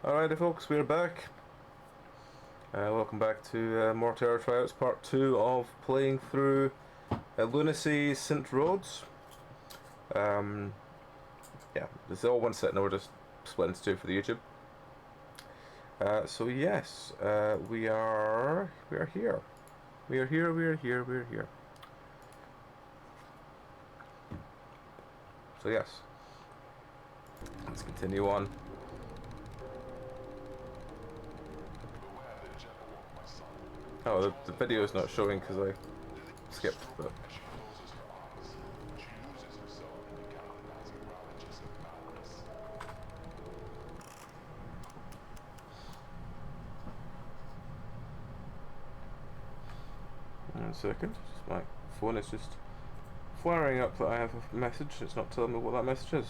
Alrighty folks, we're back. Welcome back to more Terror Tryouts, part 2 of playing through Lunacy St. Rhodes. Yeah, this is all one set now, we're just split into two for the YouTube. So yes, we are here. We are here. So yes, let's continue on. Oh, the video is not showing because I skipped, but... One second, my phone is just flaring up that I have a message. It's not telling me what that message is.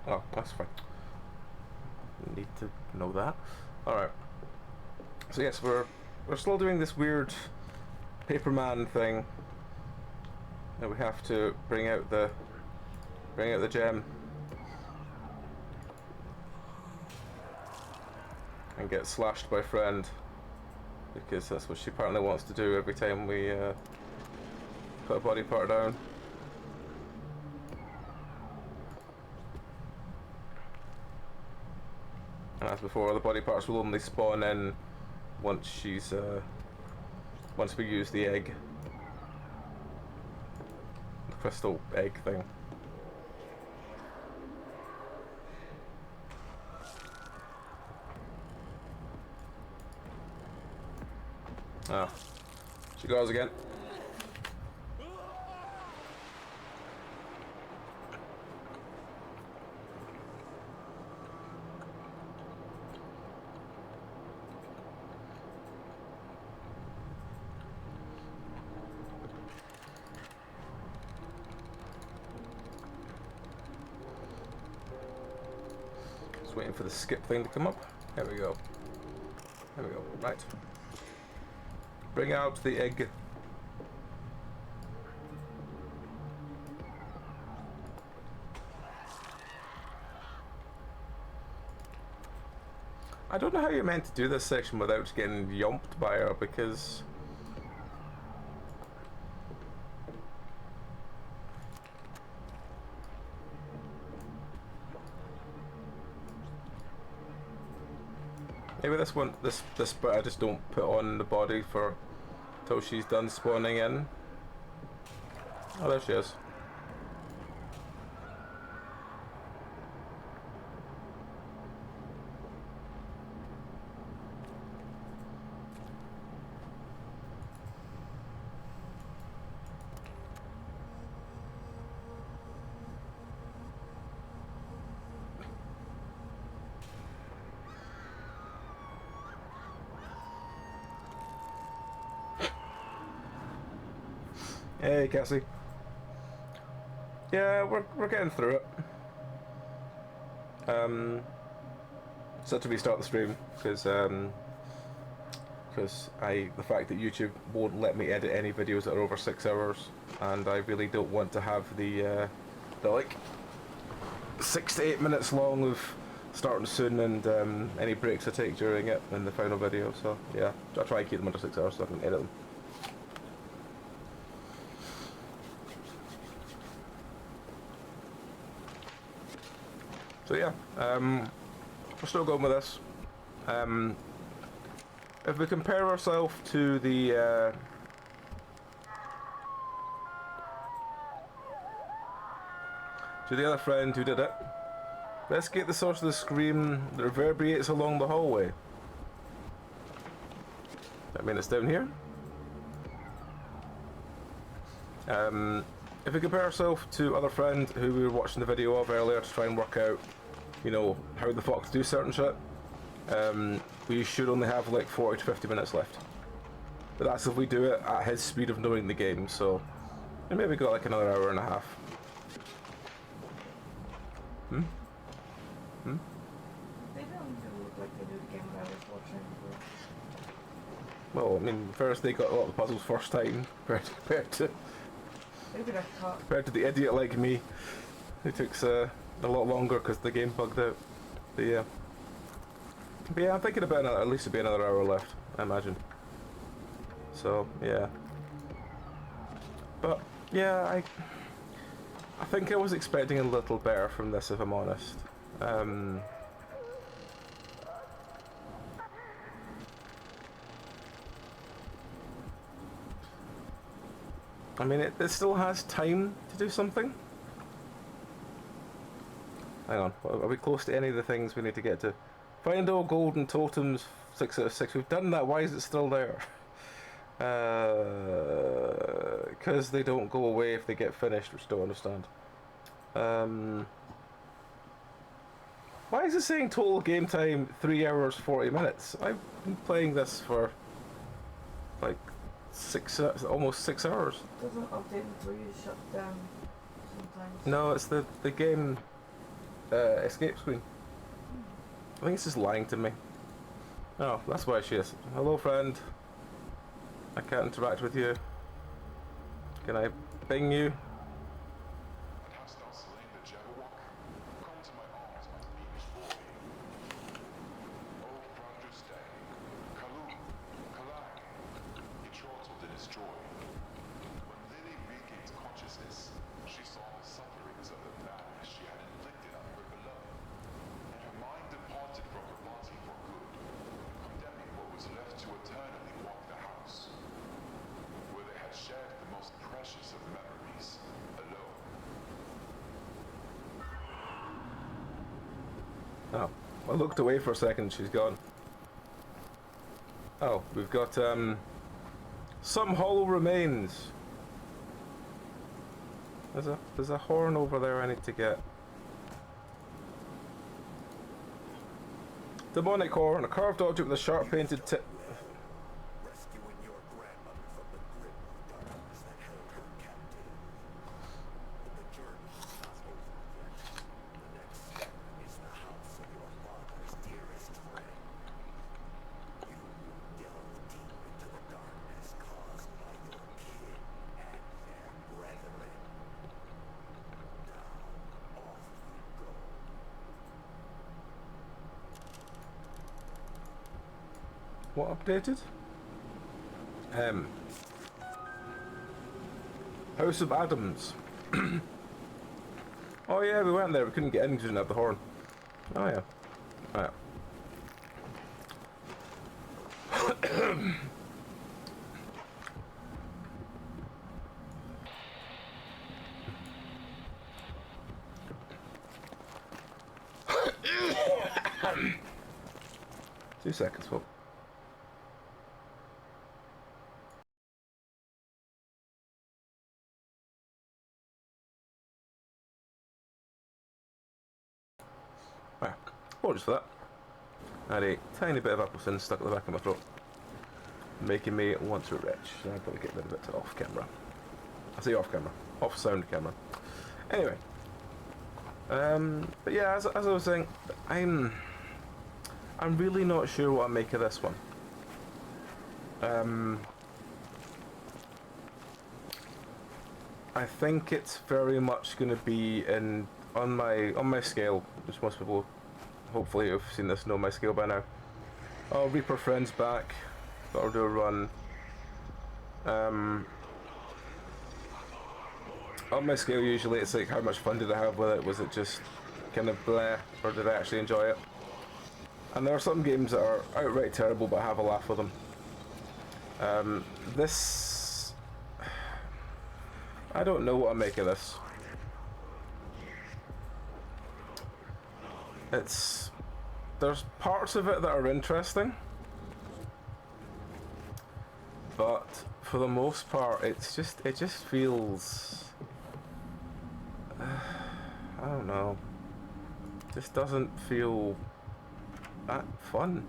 Oh, that's fine. Need to know that. Alright. So yes, we're still doing this weird Paperman thing. And we have to bring out the gem and get slashed by friend, because that's what she apparently wants to do every time we put a body part down. And as before, the body parts will only spawn in once she's once we use the egg, the crystal egg thing. Ah, she goes again. Just waiting for the skip thing to come up. There we go. There we go. Right. Bring out the egg. I don't know how you're meant to do this section without getting yomped by her, because maybe this bit I just don't put on the body for till she's done spawning in. Oh, there she is. Hey, Cassie. Yeah, we're getting through it. Set to restart the stream because the fact that YouTube won't let me edit any videos that are over 6 hours, and I really don't want to have the like 6 to 8 minutes long of starting soon and any breaks I take during it in the final video. So yeah, I'll try and keep them under 6 hours so I can edit them. So yeah, we're still going with this. If we compare ourselves to the other friend who did it, let's get the source of the scream that reverberates along the hallway. I mean, it's down here. If we compare ourselves to other friend who we were watching the video of earlier to try and work out, you know, how the fuck to do certain shit, we should only have like 40 to 50 minutes left. But that's if we do it at his speed of knowing the game, so maybe we got like another hour and a half. They don't do like they do the game that I was watching before. Well, I mean, first they got a lot of the puzzles first time compared to Maybe that cut. compared to the idiot like me who took a lot longer because the game bugged out. But yeah. But yeah, I'm thinking about at least it'll be another hour left, I imagine. So, yeah. But, yeah, I think I was expecting a little better from this, if I'm honest. I mean, it still has time to do something. Hang on, are we close to any of the things we need to get to? Find all golden totems, 6 out of 6. We've done that, why is it still there? Because they don't go away if they get finished, which I don't understand. Why is it saying total game time 3 hours 40 minutes? I've been playing this for like almost 6 hours. It doesn't update until you shut down sometimes. No, it's the game escape screen. I think it's just lying to me. Oh, that's why she is. Hello, friend. I can't interact with you. Can I ping you? Oh, I looked away for a second, she's gone. Oh, we've got some hollow remains. There's a horn over there I need to get. Demonic horn, a carved object with a sharp painted tip. Rescuing your grandmother from the grip of darkness that held her captive. But the journey is not over yet. The next step is the house of your father's dearest friend. You will delve deep into the darkness caused by your kin and their brethren. Now, off you go. What updated? House of Adams. Oh yeah, we went there. We couldn't get in because we didn't have the horn. Oh yeah. Right. 2 seconds, folks. Right, apologies for that. I had a tiny bit of apple sin stuck at the back of my throat, making me want to retch. So I've got to get rid of it off camera. I say off camera, off sound camera. Anyway, but yeah, as I was saying, I'm really not sure what I make of this one. I think it's very much going to be on my scale, which most people hopefully who've seen this know my scale by now. I'll Reaper friends back, but I'll do a run. On my scale usually it's like how much fun did I have with it, was it just kind of bleh, or did I actually enjoy it? And there are some games that are outright terrible but I have a laugh with them. This... I don't know what I make of this. There's parts of it that are interesting, but for the most part it just feels I don't know, just doesn't feel that fun.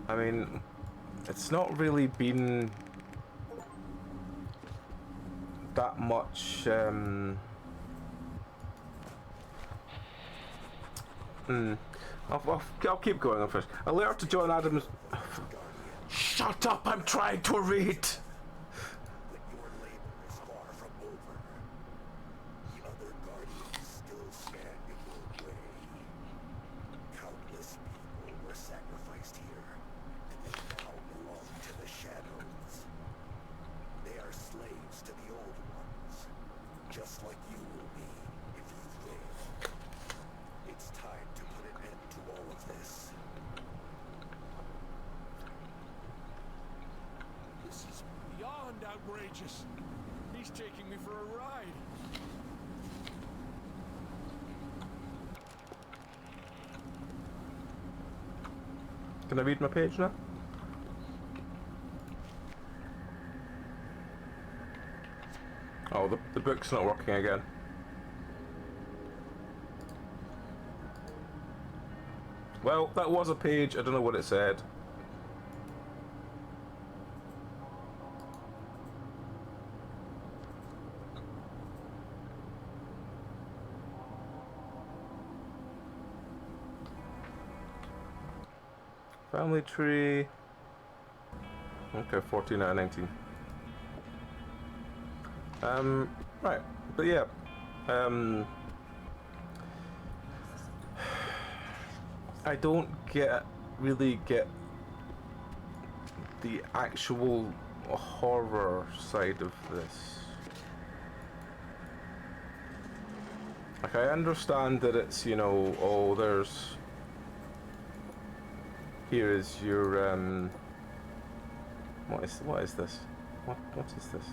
I mean, it's not really been that much I'll keep going on first. A letter to John Adams. Shut up, I'm trying to read! But your labor is far from over. The other guardians still just like you will be if you fail. It's time to put an end to all of this. This is beyond outrageous. He's taking me for a ride. Can I read my page now? Oh, the book's not working again. Well, that was a page. I don't know what it said. Family tree. Okay, 14 out of 19. Right, but yeah. I don't really get the actual horror side of this. Like, I understand that it's, you know, oh, here is your, what is this? What is this?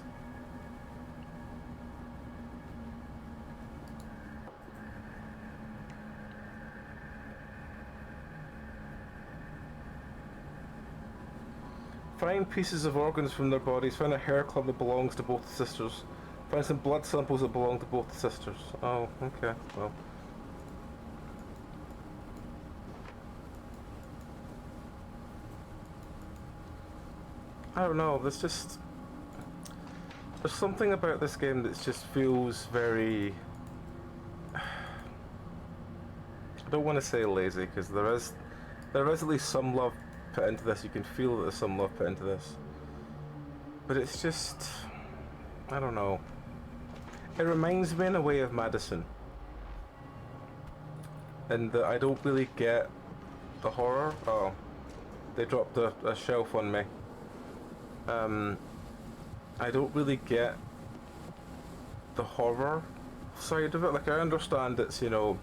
Find pieces of organs from their bodies. Find a hair clump that belongs to both the sisters. Find some blood samples that belong to both the sisters. Oh, okay, well. I don't know, there's something about this game that just feels very... I don't want to say lazy, because there is at least some love put into this. You can feel that there's some love put into this. But it's just... I don't know. It reminds me in a way of Madison. And that I don't really get the horror. Oh, they dropped a shelf on me. I don't really get the horror side of it. Like, I understand it's, you know,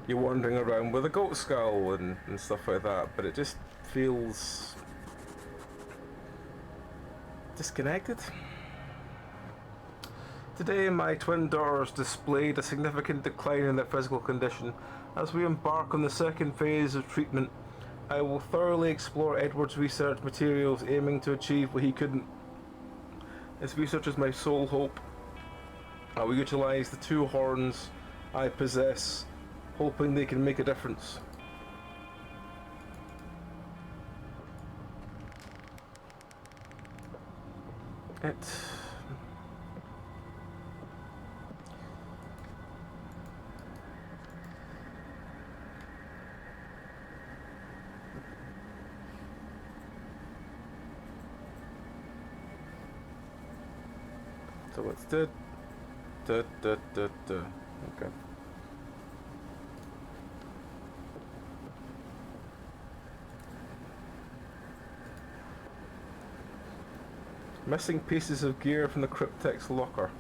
you're wandering around with a goat skull and stuff like that, but it just feels disconnected. Today, my twin daughters displayed a significant decline in their physical condition. As we embark on the second phase of treatment, I will thoroughly explore Edward's research materials, aiming to achieve what he couldn't. His research is my sole hope. I will utilize the two horns I possess, hoping they can make a difference. So it's okay. Missing pieces of gear from the cryptex locker.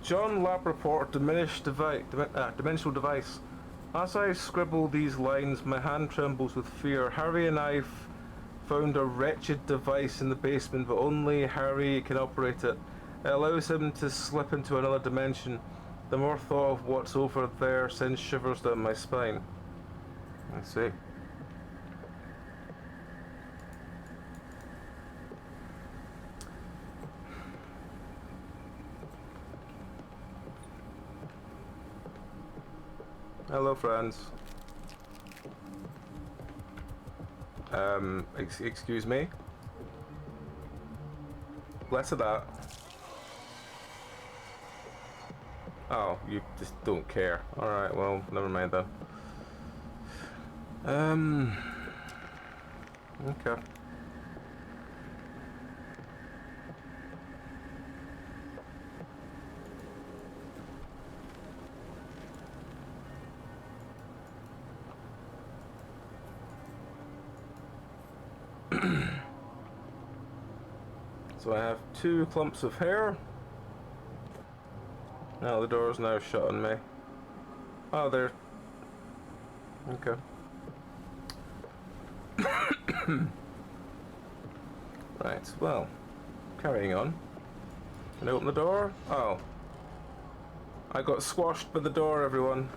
John Lab report dimensional device. As I scribble these lines, my hand trembles with fear. Harry and I found a wretched device in the basement, but only Harry can operate it. It allows him to slip into another dimension. The more thought of what's over there sends shivers down my spine. I see. Hello, friends. Excuse me? Less of that. Oh, you just don't care. Alright, well, never mind then. Okay. So I have 2 clumps of hair. Now the door's now shut on me. Oh, there. Okay. Right, well, carrying on. Can I open the door? Oh. I got squashed by the door, everyone.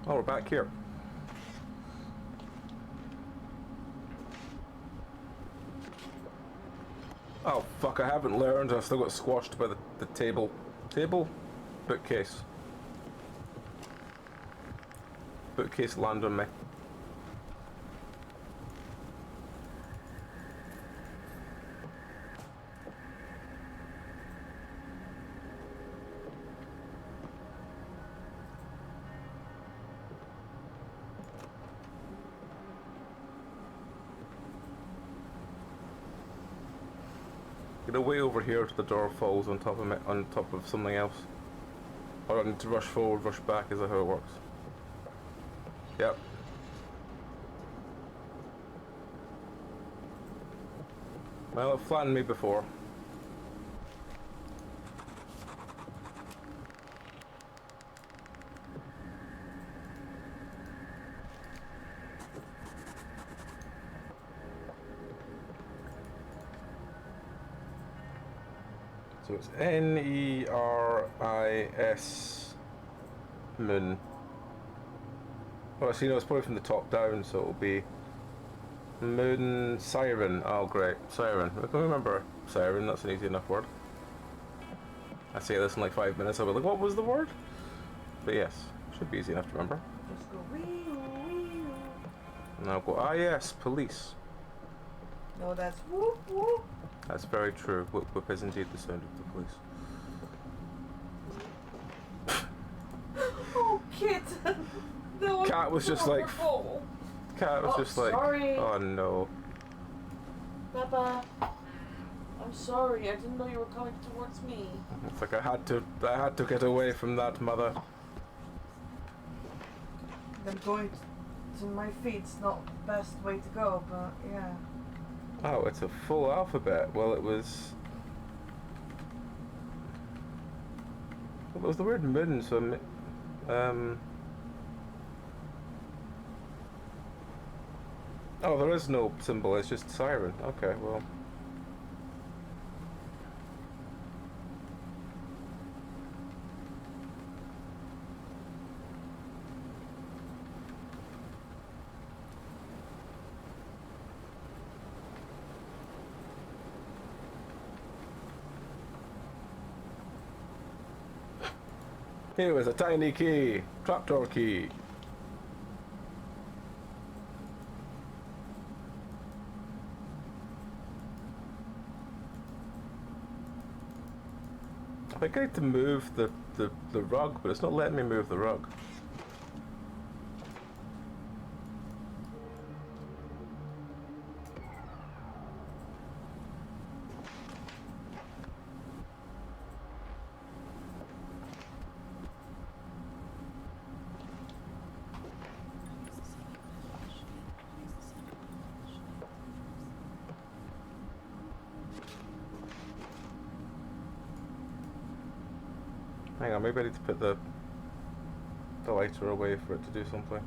Oh, we're back here. Oh, fuck, I haven't learned. I still got squashed by the table. Table? Bookcase. Bookcase landed on me. Get away over here till the door falls on top of me, on top of something else. Or I need to rush forward, rush back, is that how it works? Yep. Well, it flattened me before. So it's N-E-R-I-S Moon. Well, I see, no, it's probably from the top down, so it'll be Moon Siren. Oh, great. Siren. I can remember Siren, that's an easy enough word. I say this in like 5 minutes, I'll be like, what was the word? But yes, should be easy enough to remember. Just go wee wee. And I'll go, ah yes, police. No, that's whoop whoop. That's very true. Whoop whoop is indeed the sound of the police. Oh, kitten. No, Cat was just like, oh, Cat was just like, sorry. oh no. Papa, I'm sorry. I didn't know you were coming towards me. It's like I had to get away from that, mother. Then going to my feet's not the best way to go, but yeah. Oh, it's a full alphabet. Well, it was the word moon, so oh, there is no symbol. It's just siren. Okay, well. Here was a tiny key, trapdoor key. I think I need to move the rug, but it's not letting me move the rug. Hang on, maybe I need to put the lighter away for it to do something.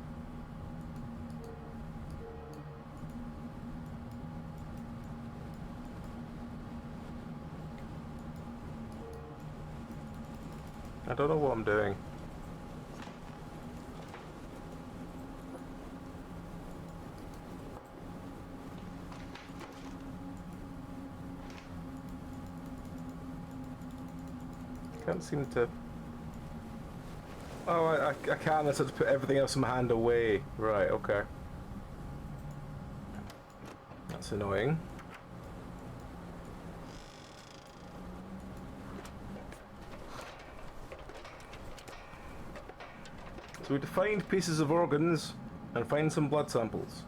I don't know what I'm doing. Can't seem to. Oh, I can. I just have to put everything else in my hand away. Right, okay. That's annoying. So we find pieces of organs and find some blood samples.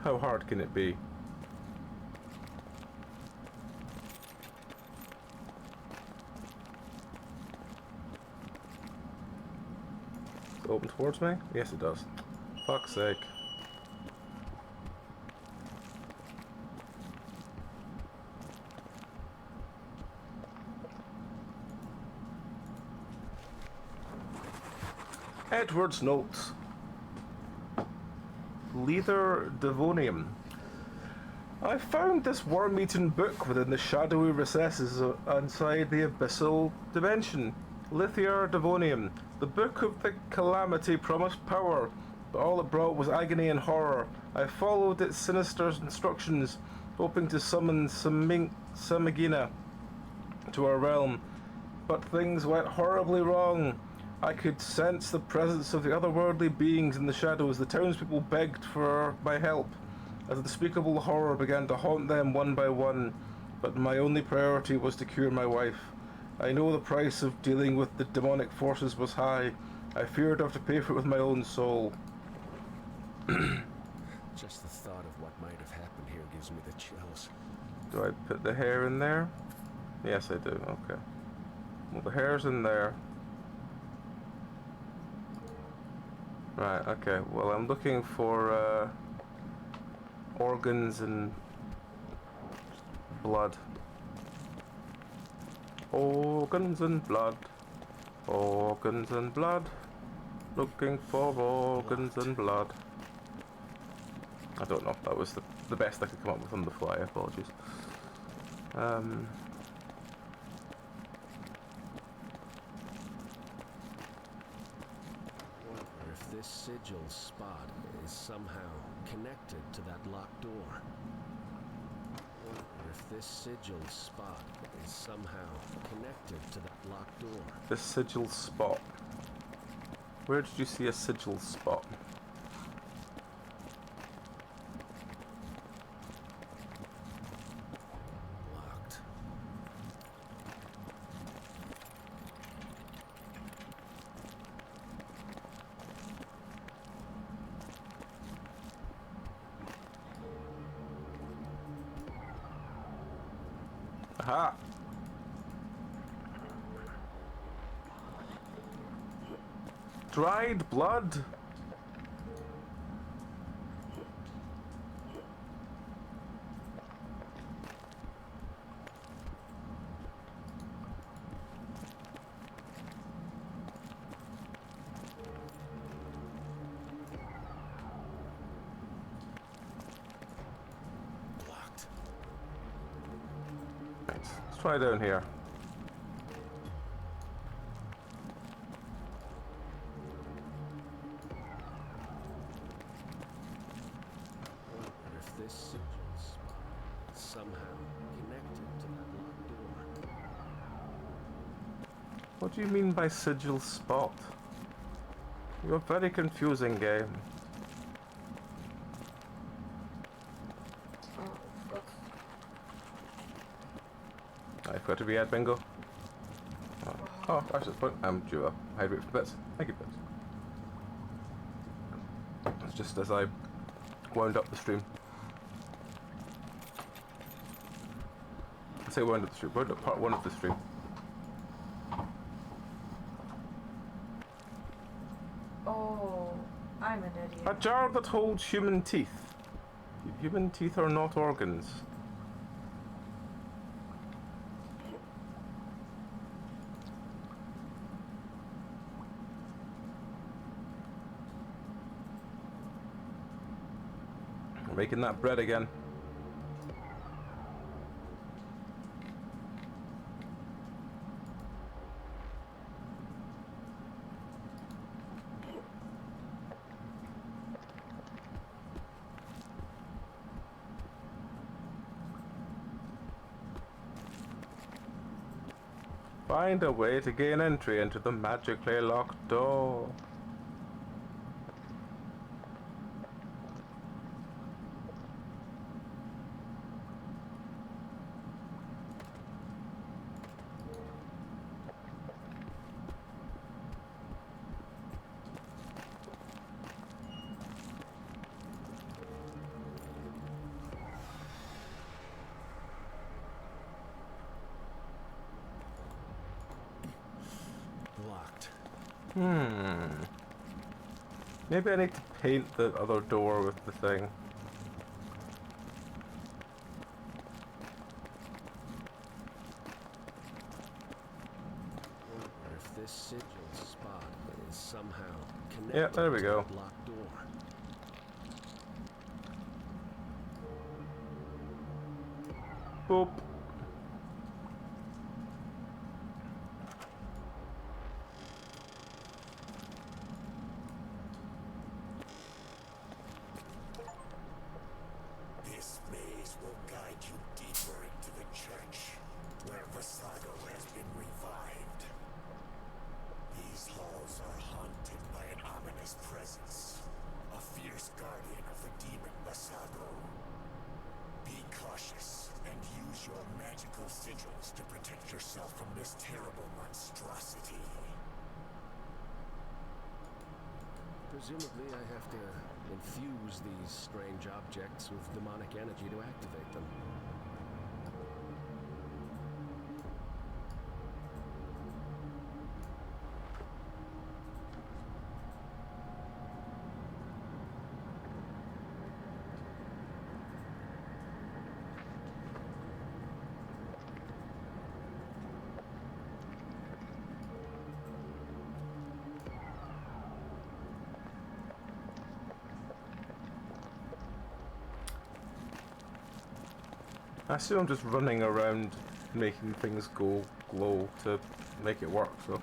How hard can it be? open towards me? Yes, it does. Fuck's sake. Edward's notes. Leather Devonium. I found this worm-eaten book within the shadowy recesses inside the abyssal dimension. Lithia Devonium. The book of the calamity promised power, but all it brought was agony and horror. I followed its sinister instructions, hoping to summon Samagina to our realm, but things went horribly wrong. I could sense the presence of the otherworldly beings in the shadows. The townspeople begged for my help, as unspeakable horror began to haunt them one by one, but my only priority was to cure my wife. I know the price of dealing with the demonic forces was high. I feared I'd have to pay for it with my own soul. Just the thought of what might have happened here gives me the chills. Do I put the hair in there? Yes, I do. Okay. Well, the hair's in there. Right, okay. Well, I'm looking for organs and blood. Organs and blood. Organs and blood. Looking for organs and blood. I don't know. That was the best I could come up with on the fly. Apologies. Wonder if this sigil spot is somehow connected to that locked door. Wonder if this sigil spot is somehow connected to that locked door. This sigil spot. Where did you see a sigil spot? Locked. Aha! Dried blood? Locked. Let's try down here. Wonder if this sigil spot is somehow connected to that locked door. What do you mean by sigil spot? You're a very confusing game. Oh, God. I've got to be at bingo. Oh, actually, it's point. I'm due a hydrate for bits. Thank you, bits. It's just as I wound up the stream. I say wound up the stream, wound up part one of the stream. Oh, I'm an A idiot. jar that holds human teeth. Human teeth are not organs. We're making that bread again. Find a way to gain entry into the magically locked door. Locked. Hmm. Maybe I need to paint the other door with the thing. Or if this sigil spot is somehow connected Yeah, there we to go. that locked door. Boop. This maze will guide you deeper into the church, where Vasago has been revived. These halls are haunted by an ominous presence, a fierce guardian of the demon Vasago. Be cautious and use your magical sigils to protect yourself from this terrible monstrosity. Presumably, I have to infuse these strange objects with demonic energy to activate them. I assume I'm just running around making things go glow to make it work, so.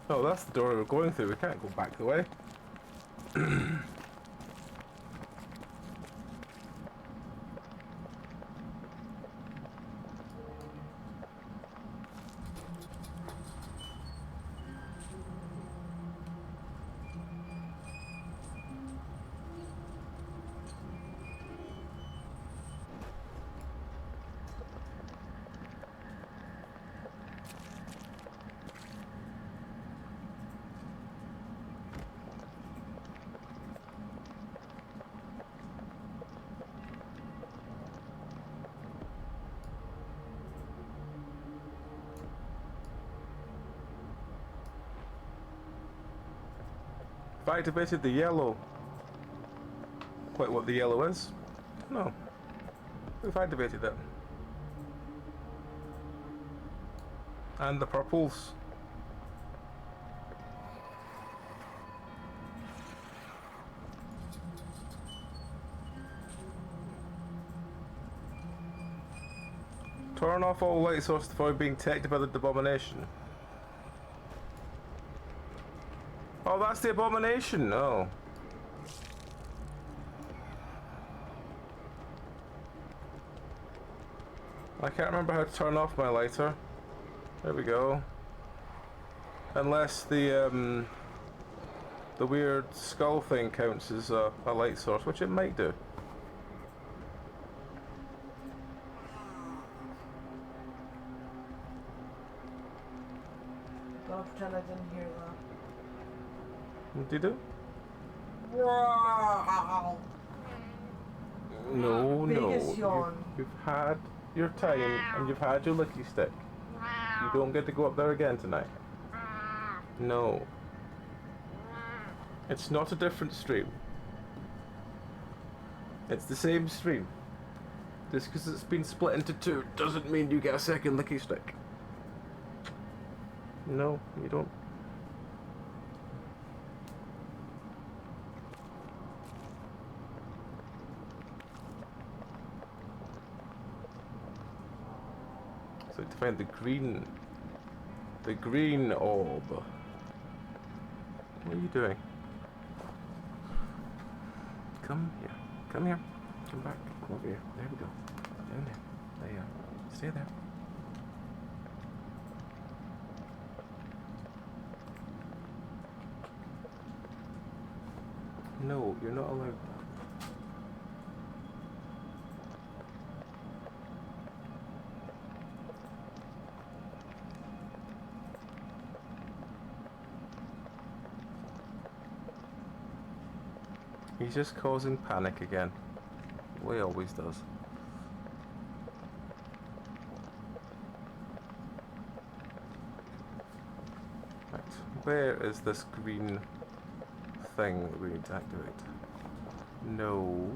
Oh, that's the door we're going through. We can't go back the way. I've activated the yellow. Quite what the yellow is? No. We've activated it. And the purples. Turn off all light sources before being detected by the abomination. Oh, that's the abomination. Oh. I can't remember how to turn off my lighter. There we go. Unless the weird skull thing counts as a light source, which it might do. Gonna pretend I didn't hear that. What do you do? Wow. No, Biggest no. yawn. You've had your time and you've had your licky stick. You don't get to go up there again tonight. No. It's not a different stream. It's the same stream. Just because it's been split into two doesn't mean you get a second licky stick. No, you don't. So to find the green orb. What are you doing? Come here. Come here. Come back. Come over here. There we go. Down there. There you are. Stay there. No, you're not allowed. He's just causing panic again. The way he always does. Right, Where is this green thing that we need to activate? No.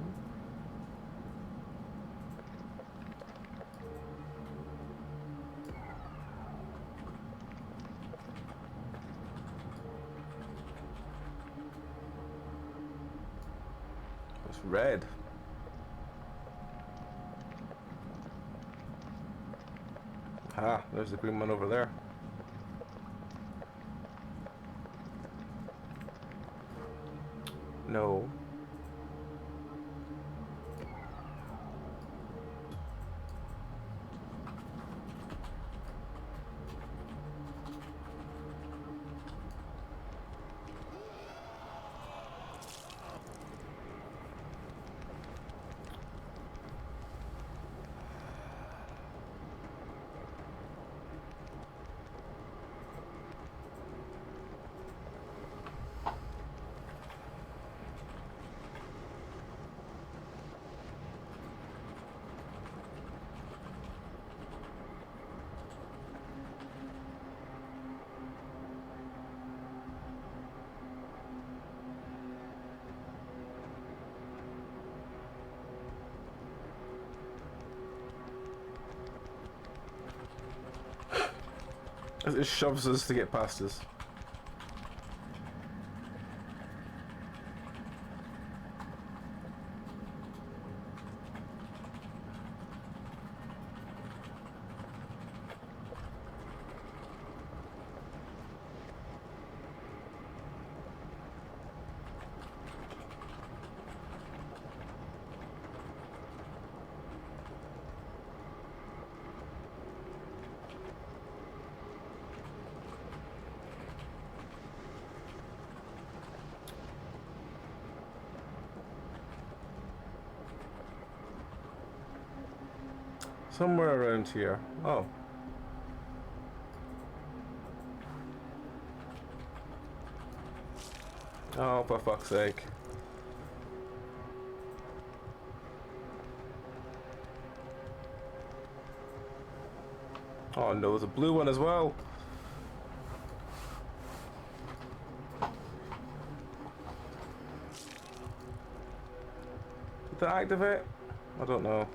It's red. Ah, there's the green one over there. No. It shoves us to get past us. Somewhere around here. Oh. Oh, for fuck's sake. Oh no, there's a blue one as well. Did that activate? I don't know.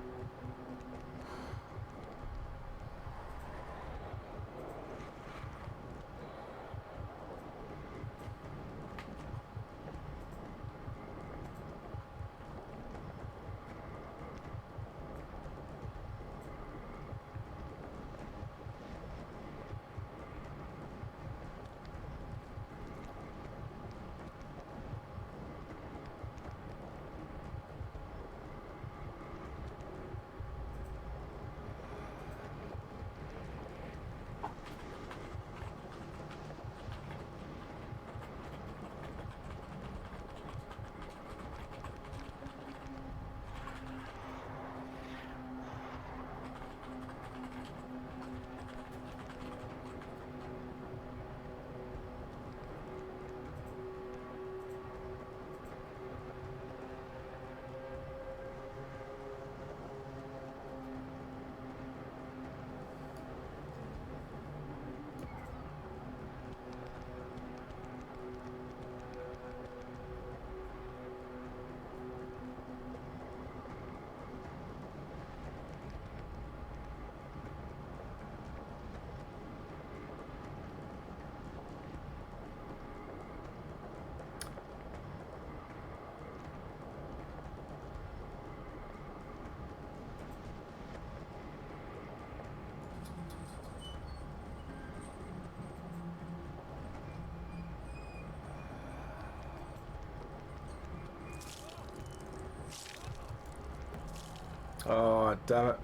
Oh, damn it.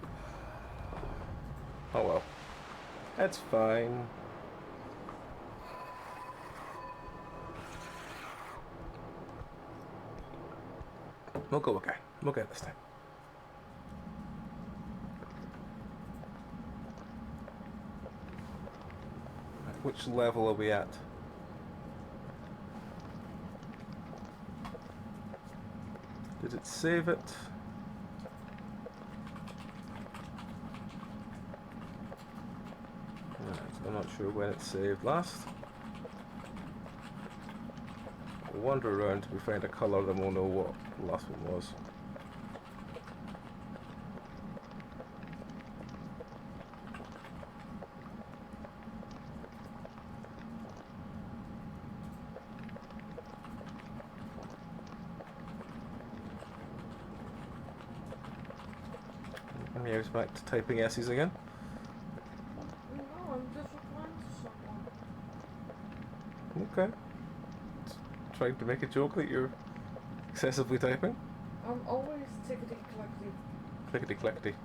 Oh well. That's fine. We'll go okay. We'll get this time. Which level are we at? Did it save it? Right, I'm not sure when it saved last. We'll wander around till we find a colour, then we'll know what the last one was. And yeah, he's back to typing S's again. No, I'm just replying to someone. Okay. Trying to make a joke that you're excessively typing? I'm always tickety-clickety. Clickety-clickety.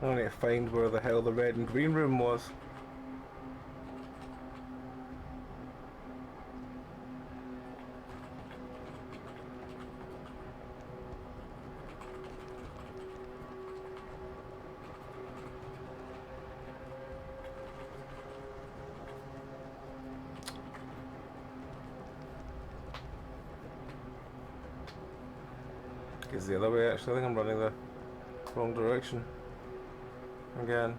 I need to find where the hell the red and green room was. It's the other way actually, I think I'm running the wrong direction. Again.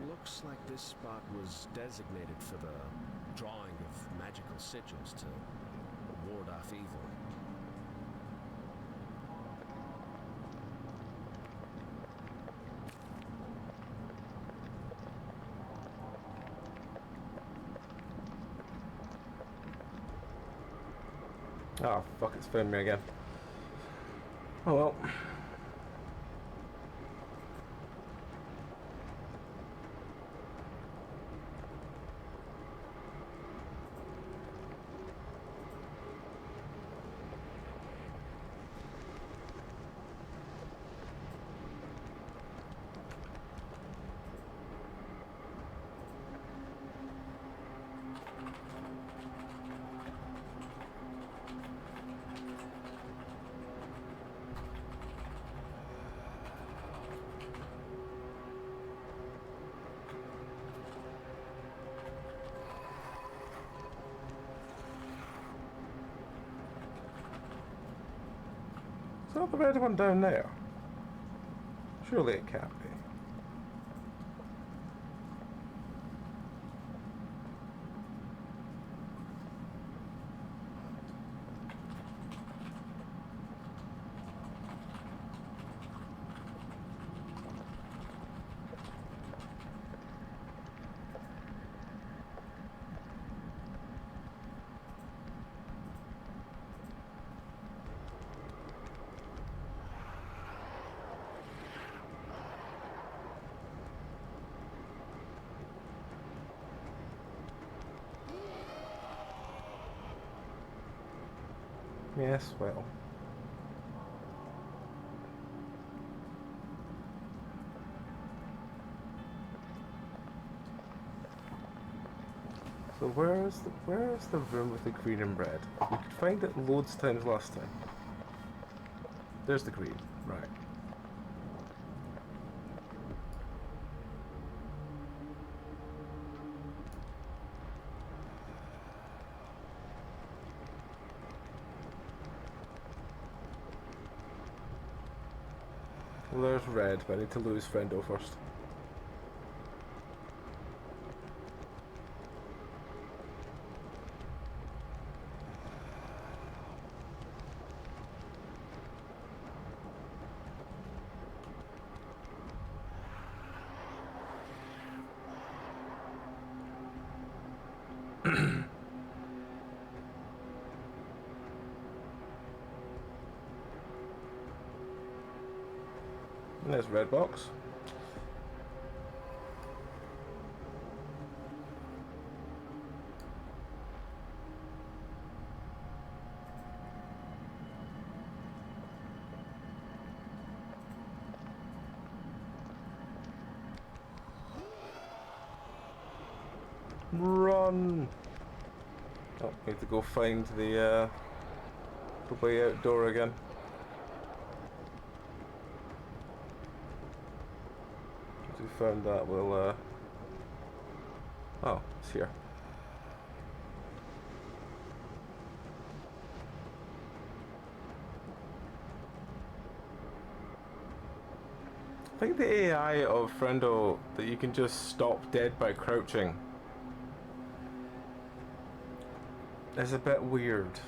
Looks like this spot was designated for the drawing of magical sigils to ward off evil. Oh fuck, it's found me again. Oh well. Is that the red one down there? Surely it can't be. Yes, well. So where's the room with the green and red? We could find it loads of times last time. There's the green, right. Well, there's red, but I need to lose Friendo first. And there's red box. Run! Oh, we have to go find the way out door again. Once we found that, we'll oh, it's here. I think the AI of Friendo that you can just stop dead by crouching is a bit weird.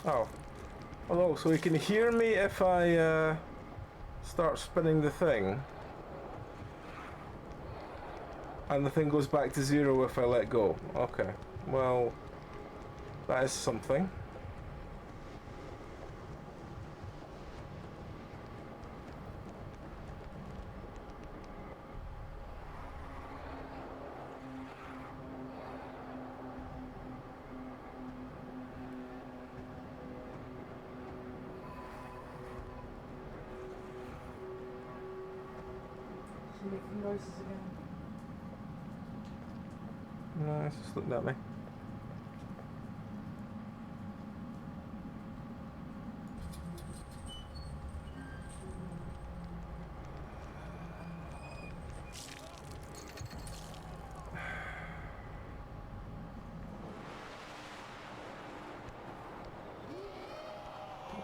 Oh. Hello, so he can hear me if I start spinning the thing. And the thing goes back to 0 if I let go. Okay. Well, that is something. She's making noises again. No, it's just looking at me.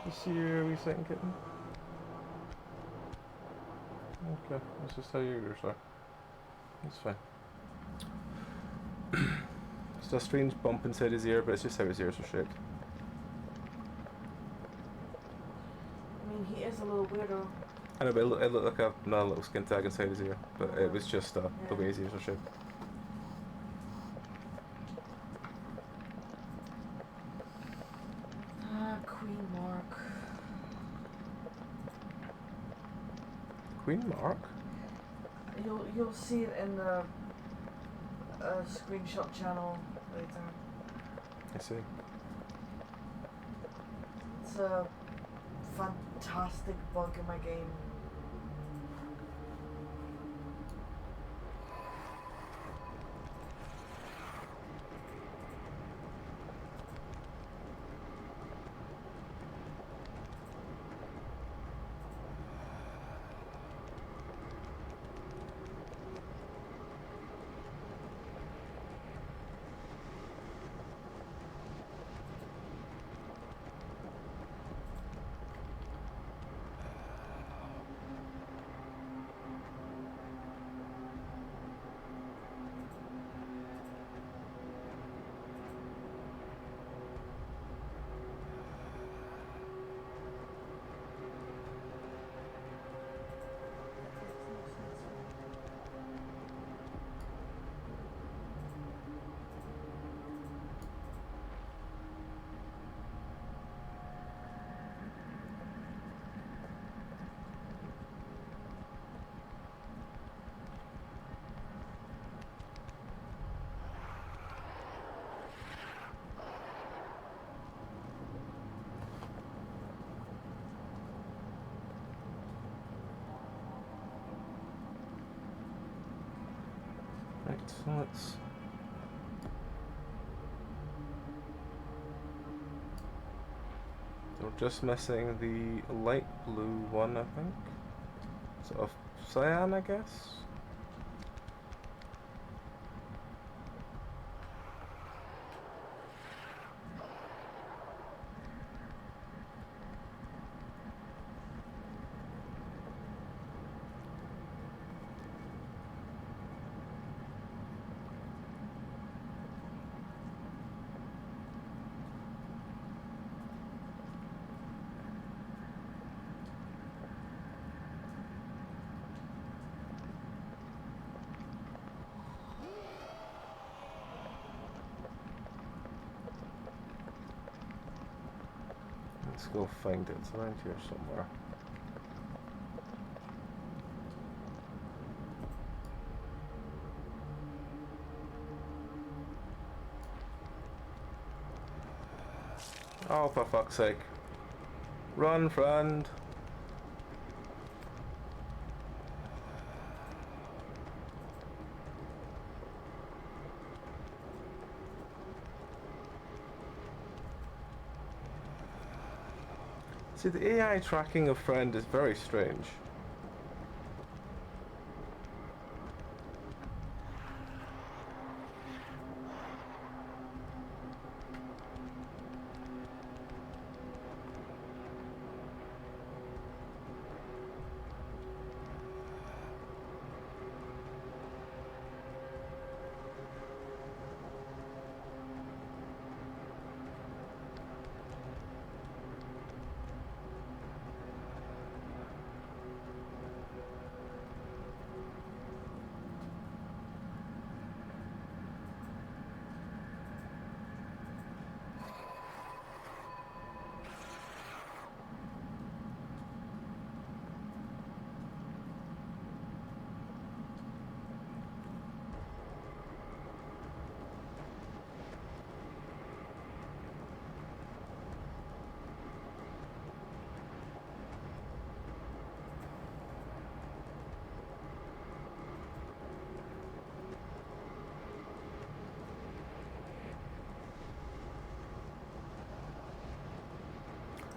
You see your wee second kitten? Okay, that's just how your ears are. That's fine. Just a strange bump inside his ear, but it's just how his ears are shaped. I mean, he is a little weirdo. I know, but it looked like another little skin tag inside his ear, but it was just the way his ears are shaped. Queen Mark. Queen Mark? You'll see it in the screenshot channel later. I see. It's a fantastic bug in my game. Right, so let's... So we're just missing the light blue one, I think. Sort of cyan, I guess? Let's go find it. It's around here somewhere. Oh, for fuck's sake. Run, friend. See, the AI tracking of friend is very strange.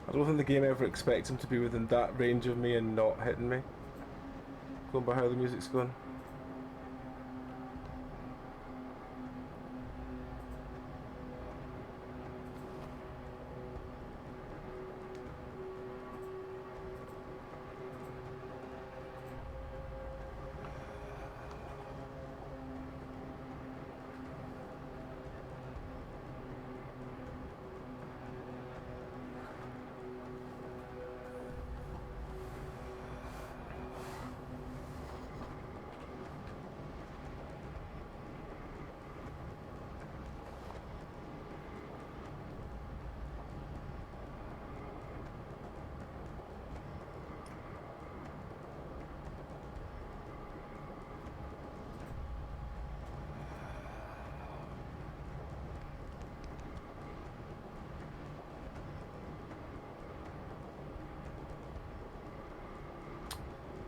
I don't think the game ever expects him to be within that range of me and not hitting me. Going by how the music's going.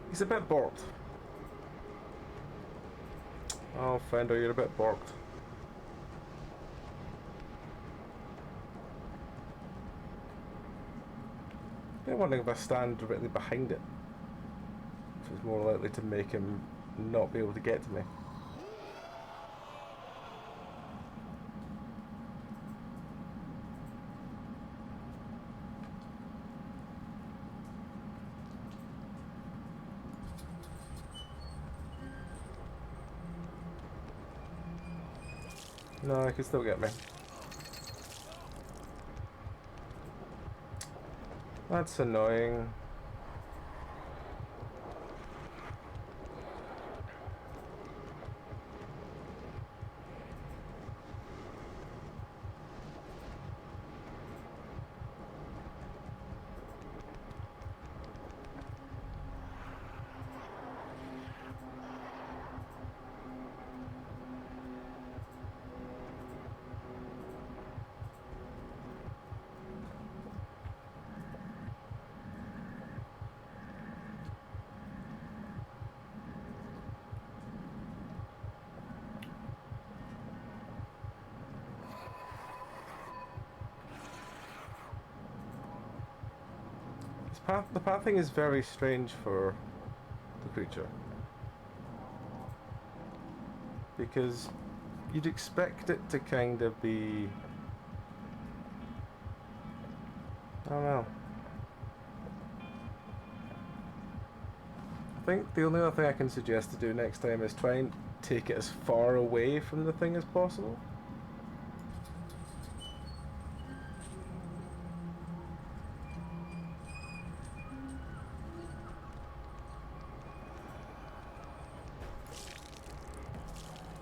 He's a bit borked. Oh, Fender, you're a bit borked. I'm wondering if I stand directly behind it, which is more likely to make him not be able to get to me. No, I can still get me. That's annoying. The pathing is very strange for the creature, because you'd expect it to kind of be, I don't know. I think the only other thing I can suggest to do next time is try and take it as far away from the thing as possible.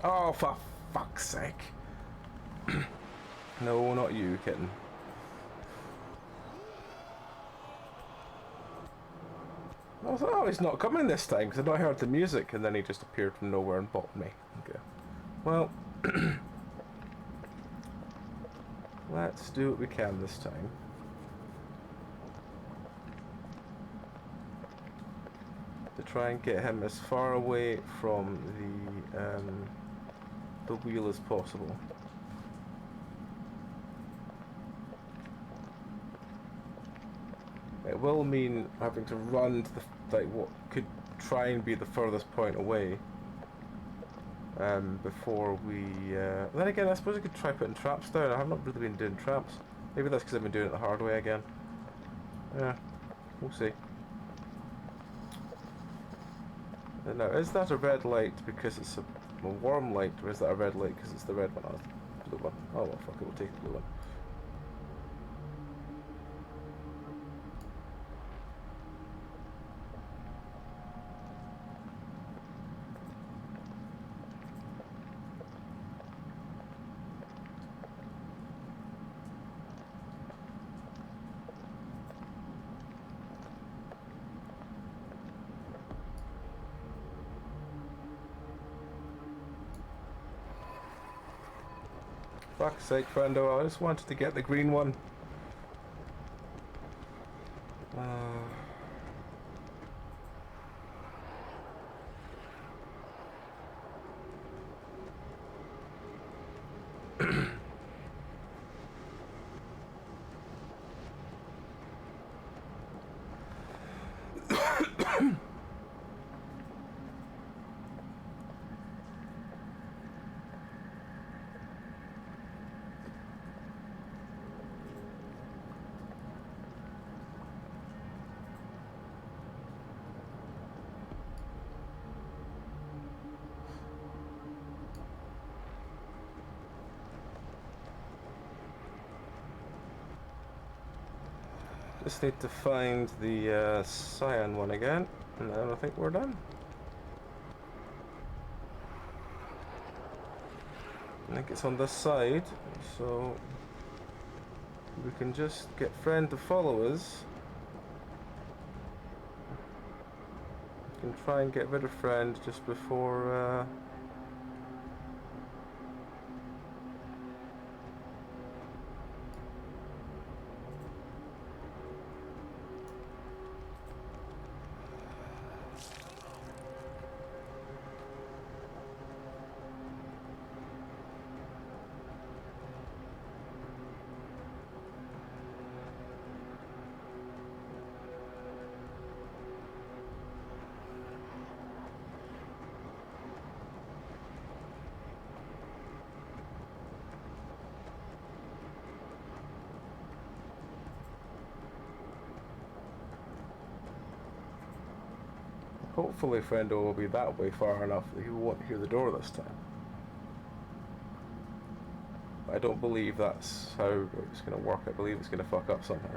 Oh, for fuck's sake. No, not you, kitten. I was like, oh, he's not coming this time because I'd not heard the music, and then he just appeared from nowhere and bopped me. Okay. Well, let's do what we can this time. To try and get him as far away from the wheel as possible. It will mean having to run to like what could try and be the furthest point away before we. Then again, I suppose I could try putting traps down. I have not really been doing traps. Maybe that's because I've been doing it the hard way again. Yeah, we'll see. Now, is that a red light because it's a warm light, or is that a red light because it's the red one? Oh, it's the blue one. Oh well, fuck it, we'll take the blue one. Fuck's sake, friendo, I just wanted to get the green one. Just need to find the cyan one again, and then I think we're done. I think it's on this side, so we can just get friend to follow us. We can try and get rid of friend just before hopefully friendo will be that way far enough that he won't hear the door this time. I don't believe that's how it's going to work. I believe it's going to fuck up somehow.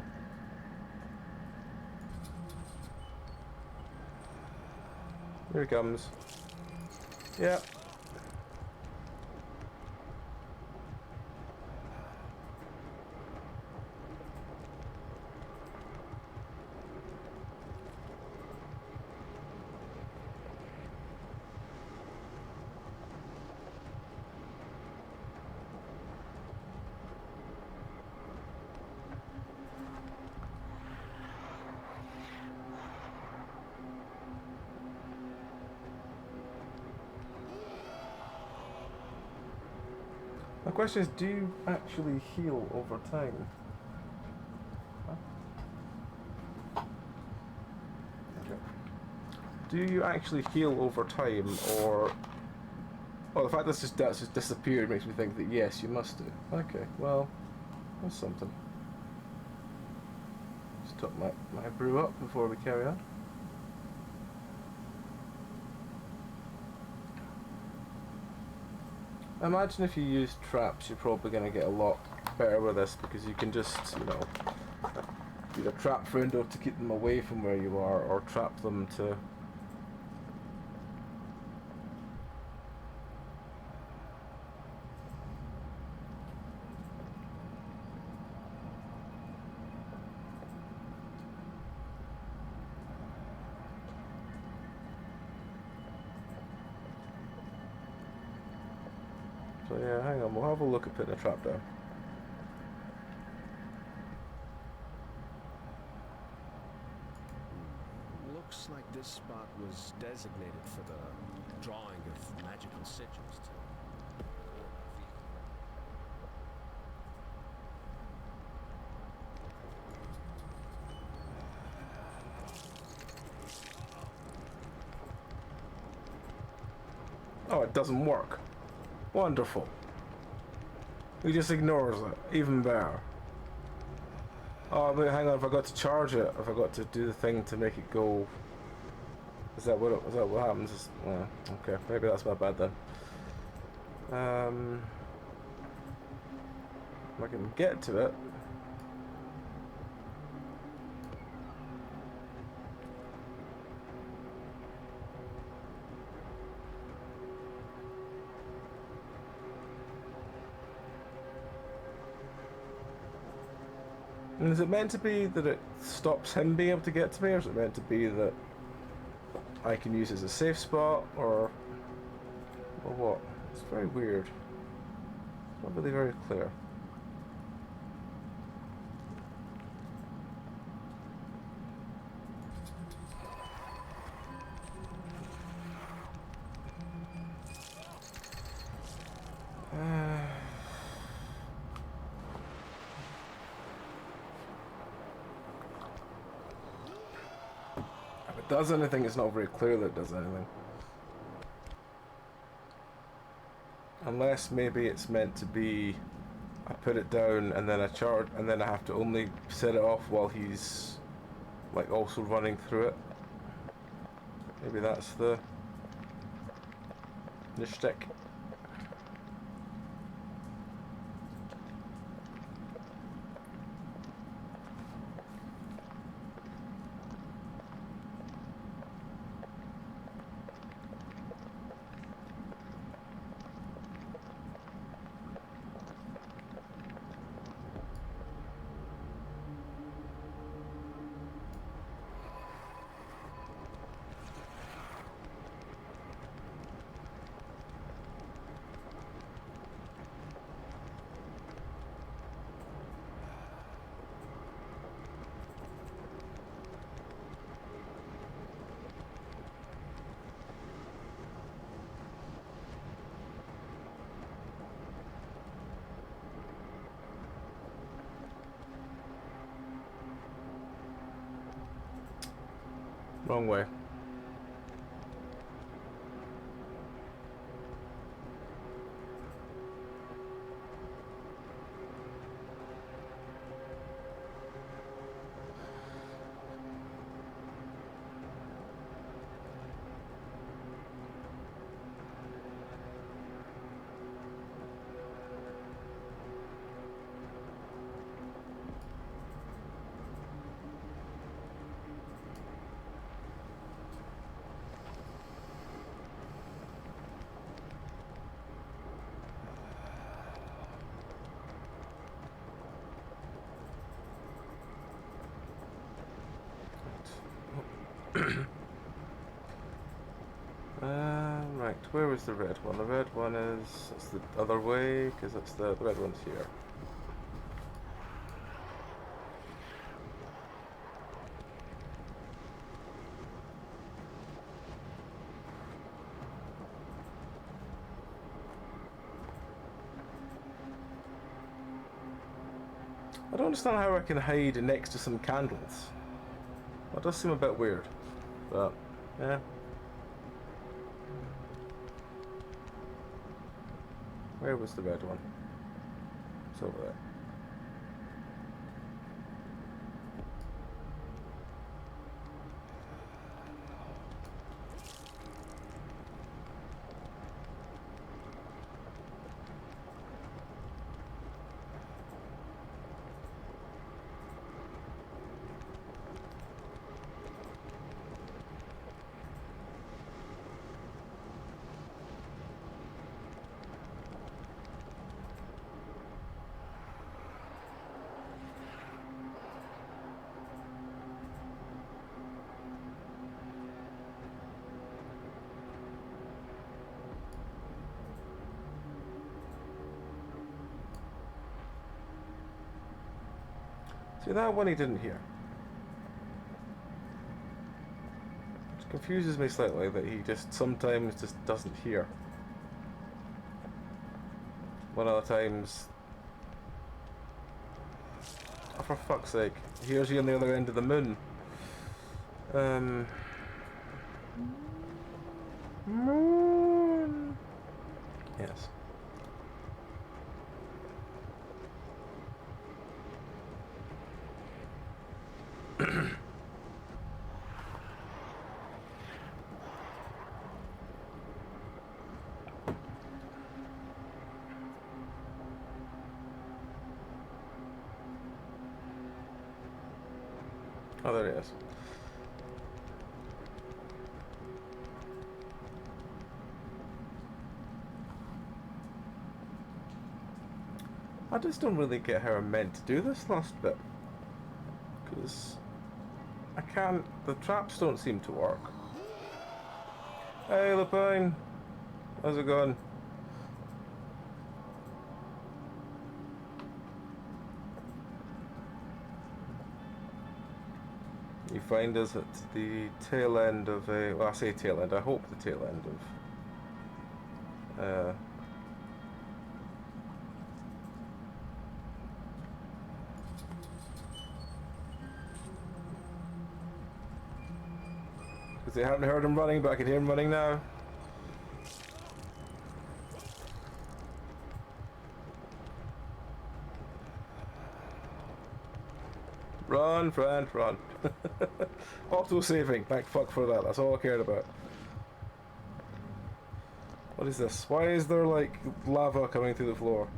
Here he comes. Yeah. The question is, do you actually heal over time? Huh? Okay. Do you actually heal over time, or... Well, the fact that that's just disappeared makes me think that yes, you must do. Okay, well, that's something. Just top my brew up before we carry on. Imagine if you use traps, you're probably going to get a lot better with this, because you can just, you know, either trap friendo to keep them away from where you are, or trap them to... So yeah, hang on, we'll have a look at putting a trap down. Looks like this spot was designated for the drawing of magical sigils to ward off evil. Oh, it doesn't work. Wonderful. He just ignores it. Even better. Oh, wait, hang on. If I got to charge it, if I got to do the thing to make it go, is that what happens? Yeah, okay, maybe that's my bad then. If I can get to it. And is it meant to be that it stops him being able to get to me, or is it meant to be that I can use it as a safe spot, or what? It's very weird. It's not really very clear. If it does anything, it's not very clear that it does anything. Unless maybe it's meant to be I put it down and then I charge and then I have to only set it off while he's like also running through it. Maybe that's the shtick. Wrong way. Right, where was the red one? The red one is, it's the other way, because it's the red one's here. I don't understand how I can hide next to some candles. That does seem a bit weird, but yeah. Where was the red one? It's over there. See, that one he didn't hear. Which confuses me slightly that he just sometimes just doesn't hear. One of the times... Oh, for fuck's sake. Here's he on the other end of the moon. Moon. Yes. Oh, there he is. I just don't really get how I'm meant to do this last bit. Because I can't... The traps don't seem to work. Hey, Lupine! How's it going? You find us at the tail end of a... Well, I say tail end, I hope the tail end of... Because I haven't heard him running, but I can hear him running now. Run, friend, run. Auto-saving, thank fuck for that, that's all I cared about. What is this? Why is there like lava coming through the floor?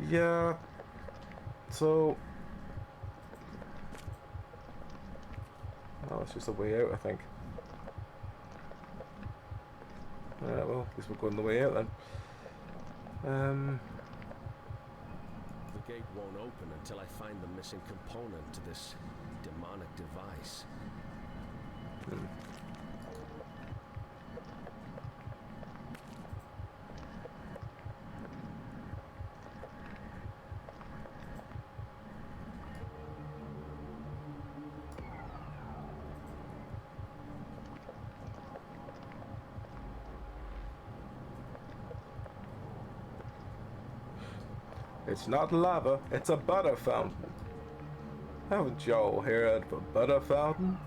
Yeah. So... Oh, it's just a way out, I think. Alright, well, at least we're going the way out then. The gate won't open until I find the missing component to this demonic device. It's not lava, it's a butter fountain. Haven't y'all heard of a butter fountain?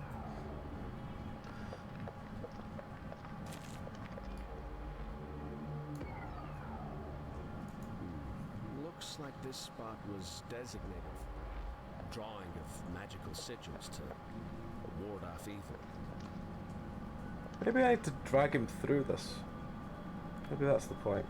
Looks like this spot was designated for drawing of magical sigils to ward off evil. Maybe I need to drag him through this. Maybe that's the point.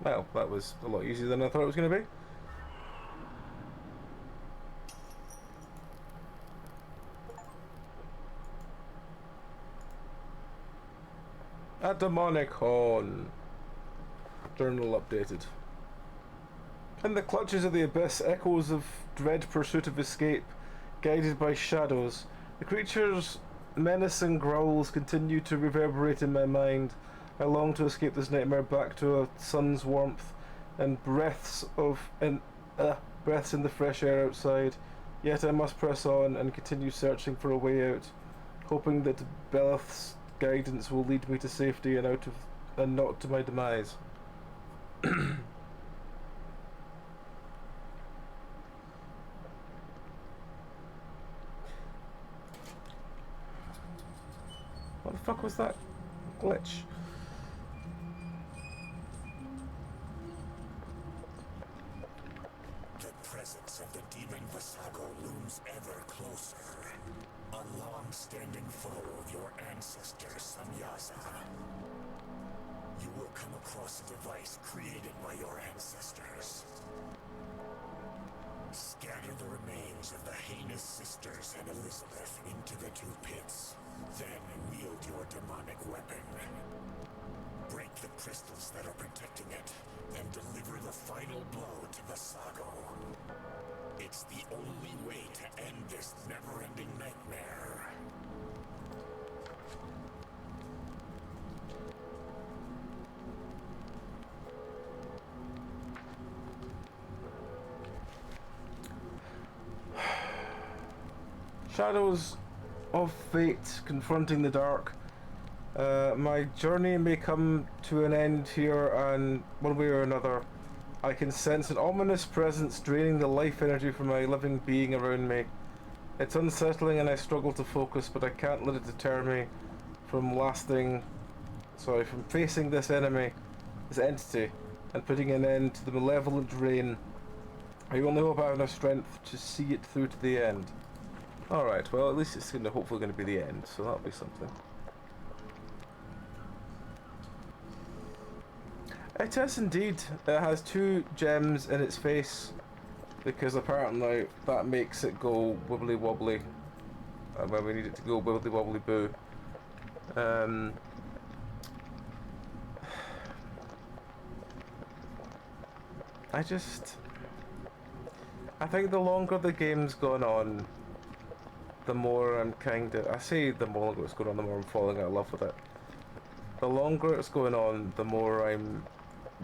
Well, that was a lot easier than I thought it was going to be. A demonic horn. Journal updated. In the clutches of the abyss, echoes of dread pursuit of escape, guided by shadows. The creature's menacing growls continue to reverberate in my mind. I long to escape this nightmare back to a sun's warmth and breaths in the fresh air outside. Yet I must press on and continue searching for a way out, hoping that Beleth's guidance will lead me to safety and not to my demise. What the fuck was that glitch? The presence of the demon Vasago looms ever closer. A long-standing foe of your ancestors come across a device created by your ancestors. Scatter the remains of the heinous sisters and Elizabeth into the two pits. Then wield your demonic weapon. Break the crystals that are protecting it, and deliver the final blow to the Sago. It's the only way to end this never-ending nightmare. Shadows of fate confronting the dark. My journey may come to an end here, and one way or another, I can sense an ominous presence draining the life energy from my living being around me. It's unsettling and I struggle to focus, but I can't let it deter me from from facing this enemy, this entity, and putting an end to the malevolent reign. I only hope I have enough strength to see it through to the end. Alright, well at least it's hopefully going to be the end, so that'll be something. It is indeed. It has 2 gems in its face, because apparently that makes it go wibbly wobbly when we need it to go wibbly wobbly boo. I think the longer the game's gone on, the more I'm the longer it's going on, the more I'm falling out of love with it. The longer it's going on, the more I'm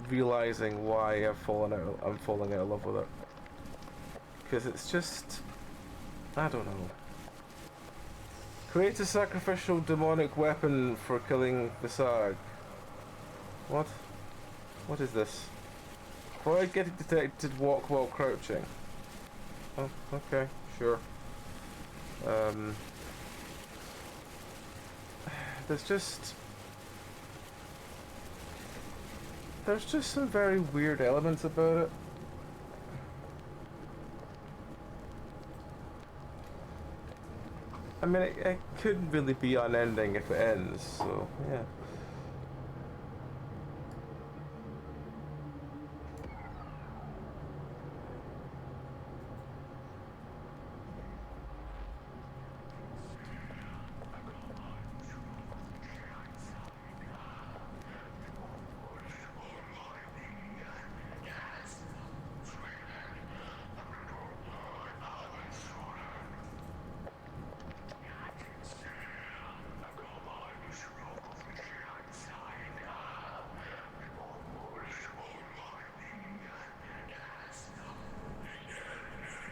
realizing why I'm falling out of love with it. Because it's just, I don't know. Create a sacrificial demonic weapon for killing the Sag. What? What is this? Avoid getting detected, walk while crouching. Oh, okay, sure. There's just some very weird elements about it. I mean, it couldn't really be unending if it ends, so yeah.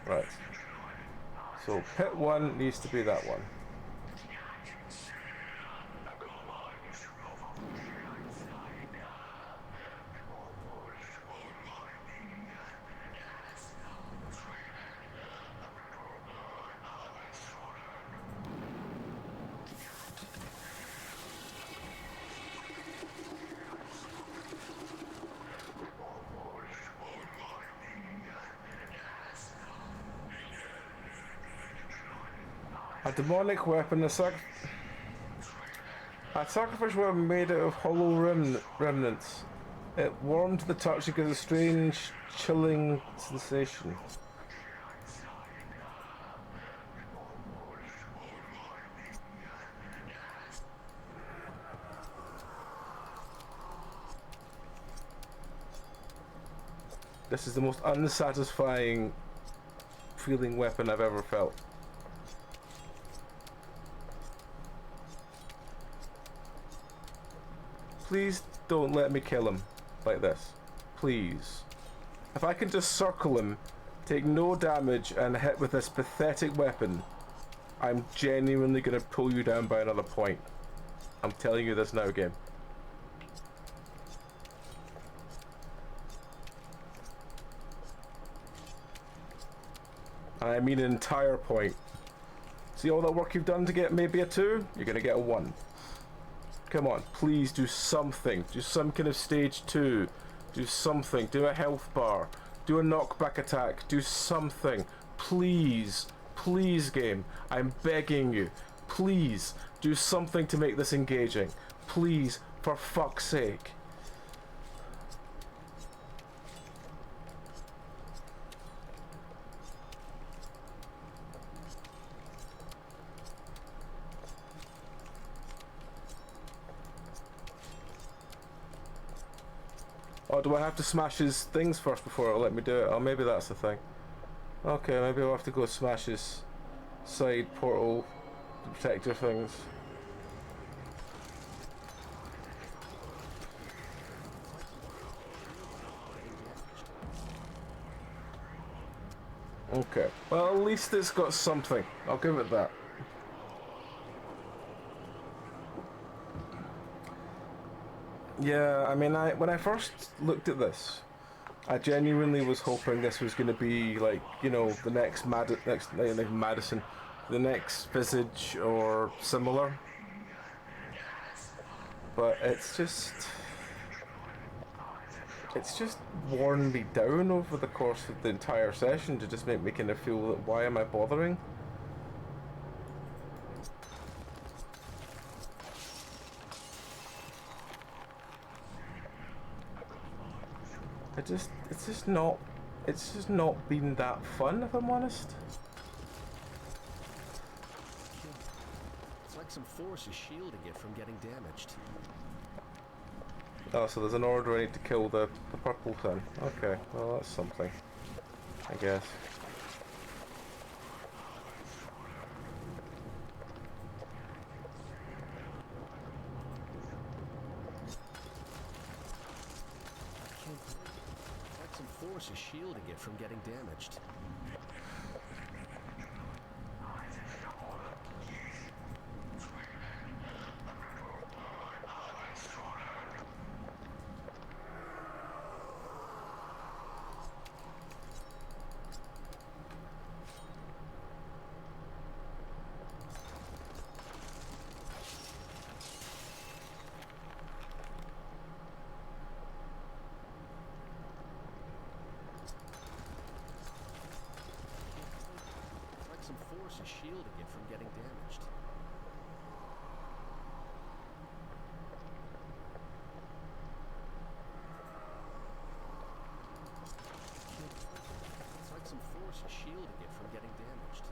Right. So pit 1 needs to be that one. A demonic weapon, a sacrificial weapon made out of hollow remnants. It warmed to the touch and gives a strange, chilling sensation. This is the most unsatisfying feeling weapon I've ever felt. Please don't let me kill him like this. Please. If I can just circle him, take no damage, and hit with this pathetic weapon, I'm genuinely going to pull you down by another point. I'm telling you this now, game. And I mean an entire point. See all that work you've done to get maybe a 2? You're going to get a 1. Come on, please do something. Do some kind of stage 2. Do something. Do a health bar. Do a knockback attack. Do something. Please. Please, game. I'm begging you. Please. Do something to make this engaging. Please. For fuck's sake. Oh, do I have to smash his things first before it'll let me do it? Oh, maybe that's the thing. Okay, maybe I'll have to go smash his side portal protector things. Okay, well at least it's got something. I'll give it that. Yeah, I mean, when I first looked at this, I genuinely was hoping this was going to be like, you know, the next Madison, the next Visage or similar. But it's just worn me down over the course of the entire session to just make me kind of feel that why am I bothering? It's just not been that fun, if I'm honest. It's like some force is shielding it from getting damaged. Oh, so there's an order I need to kill the purple thing. Okay, well that's something, I guess. It's like some force is shielding it from getting damaged. Some force is shielding it from getting damaged. It's like some force is shielding it from getting damaged.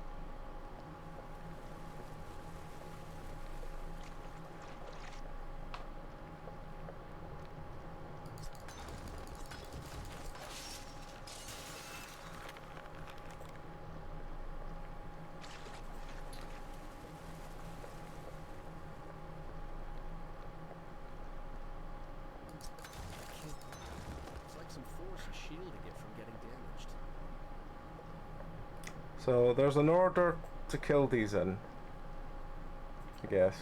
Some force is shielding it from getting damaged. So there's an order to kill these in, I guess.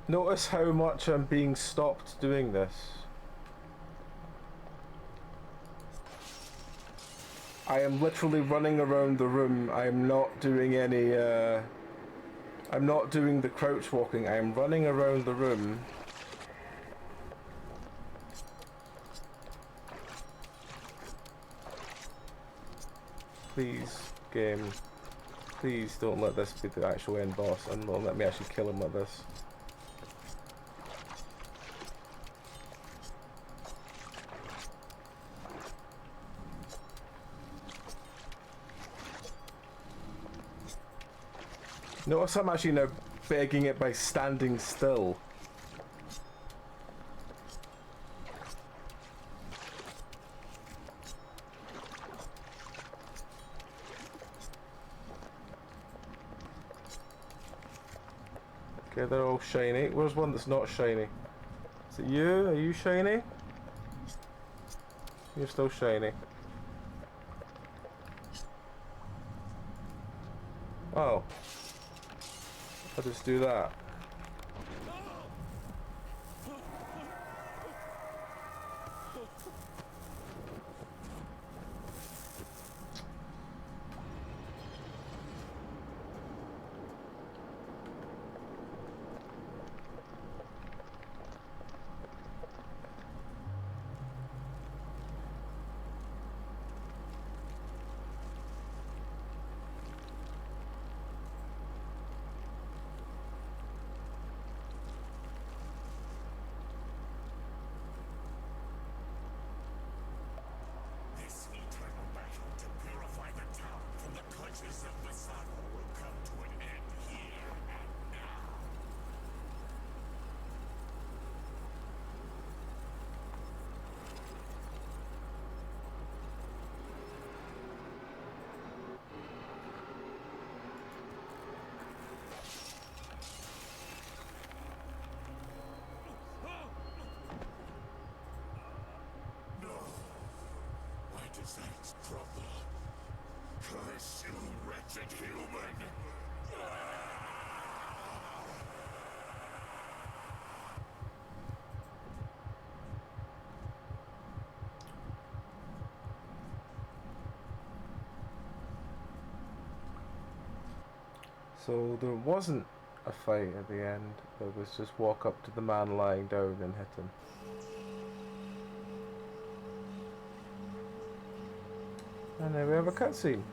Notice how much I'm being stopped doing this. I am literally running around the room. I am not doing any I'm not doing the crouch walking, I am running around the room. Please, game, please don't let this be the actual end boss and don't let me actually kill him like this. Notice I'm actually now begging it by standing still. Okay, they're all shiny. Where's one that's not shiny? Is it you? Are you shiny? You're still shiny. Oh. I'll just do that. wretched human! So there wasn't a fight at the end. It was just walk up to the man lying down and hit him. And then we have a cutscene.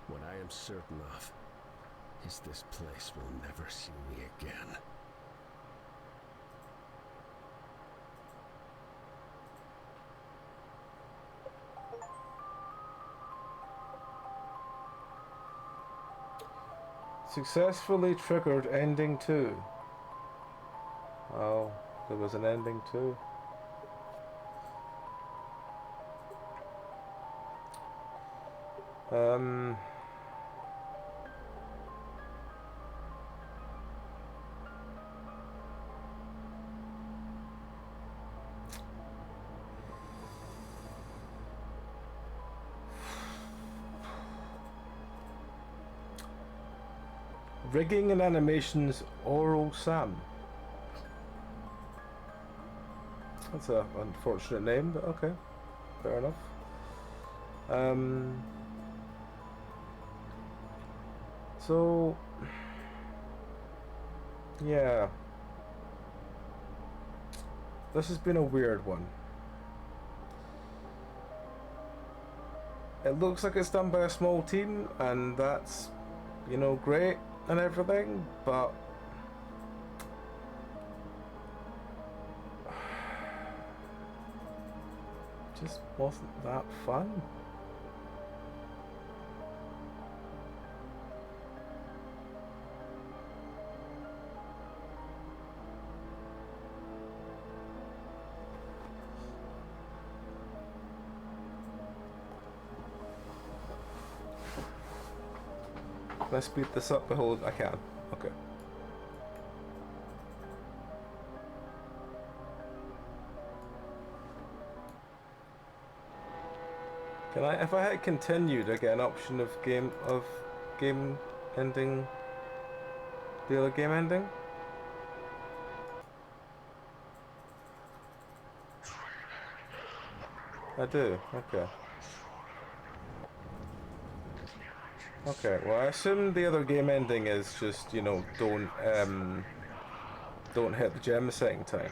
What I am certain of is this place will never see me again. Successfully triggered ending 2. Oh, there was an ending 2. Rigging and animations Oral Sam. That's a unfortunate name, but okay. Fair enough. So yeah. This has been a weird one. It looks like it's done by a small team, and that's, you know, great and everything, but just wasn't that fun. Can I speed this up? Hold, I can. Okay. Can I, if I hit continue, do I get an option of game ending, the other game ending? I do, okay. Okay, well I assume the other game ending is just, you know, don't hit the gem a second time.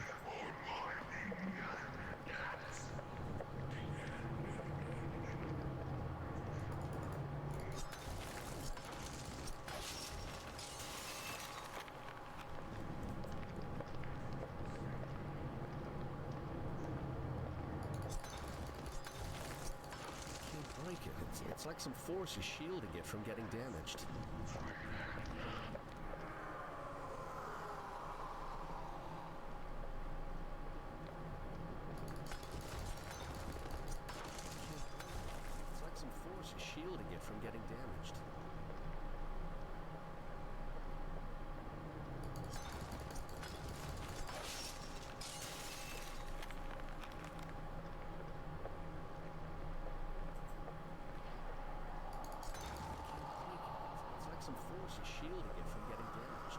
Can't break it. It's like some force is shielding it from getting damaged. It's like some force is shielding it from getting damaged. It's like some force is shielding it from getting damaged.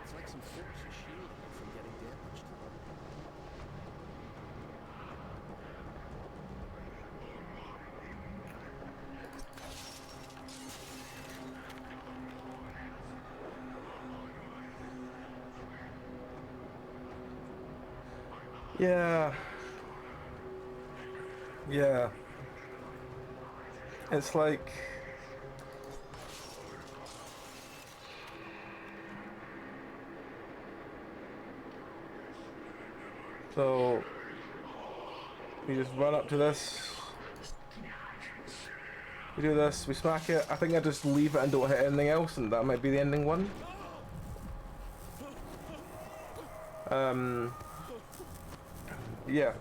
It's like some force is shielding it from getting damaged. Yeah. Yeah. It's like... So... we just run up to this. We do this, we smack it. I think I just leave it and don't hit anything else, and that might be the ending one. Yeah,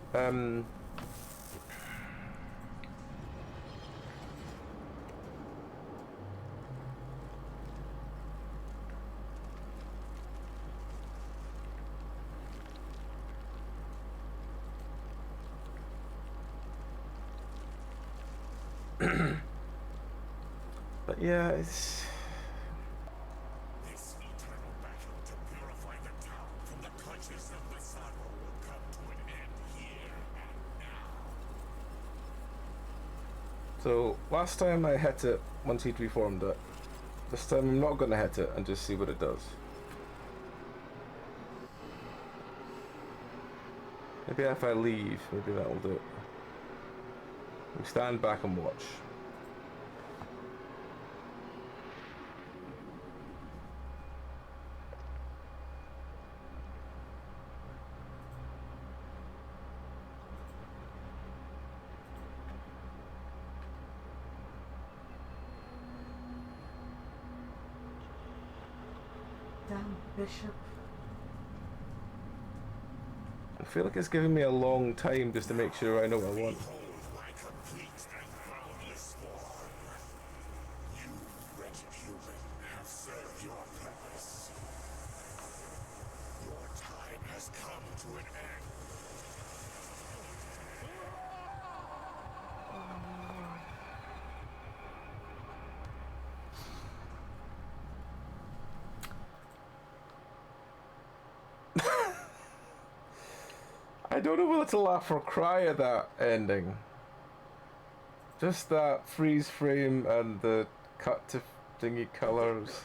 but yeah, it's... This eternal battle to purify the town from the clutches of the sorrow will come to an end here and now. So, last time I hit it once he'd reformed it. This time I'm not gonna hit it and just see what it does. Maybe if I leave, maybe that'll do it. We stand back and watch. Damn bishop. I feel like it's giving me a long time just to make sure I know what I want. Behold my complete and boundless form. You, wretched human, have served your purpose. Your time has come to an end. I don't know whether to laugh or cry at that ending. Just that freeze frame and the cut to thingy colours.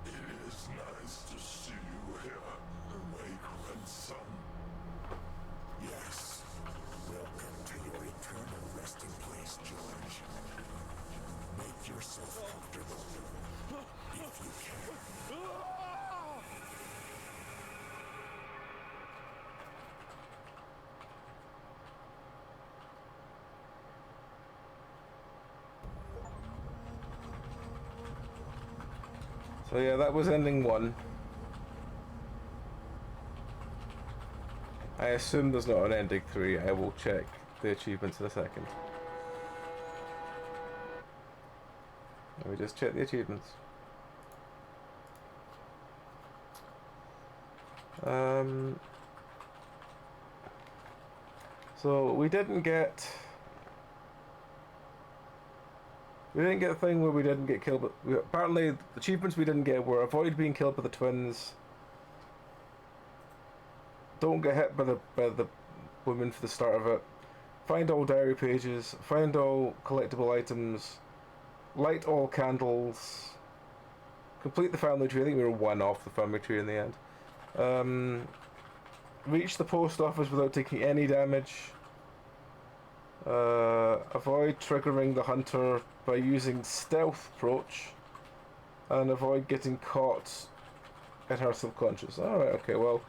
It is nice to see you here, my grandson. Yes, welcome to your eternal resting place, George. Make yourself comfortable, if you can. So yeah, that was ending 1. I assume there's not an ending 3. I will check the achievements in a second. Let me just check the achievements. So we didn't get a thing where we didn't get killed, but apparently the achievements we didn't get were avoid being killed by the twins, don't get hit by the woman for the start of it, find all diary pages, find all collectible items, light all candles, complete the family tree. I think we were 1 off the family tree in the end. Reach the post office without taking any damage. Avoid triggering the hunter by using stealth approach, and avoid getting caught in her subconscious. Alright, okay, well,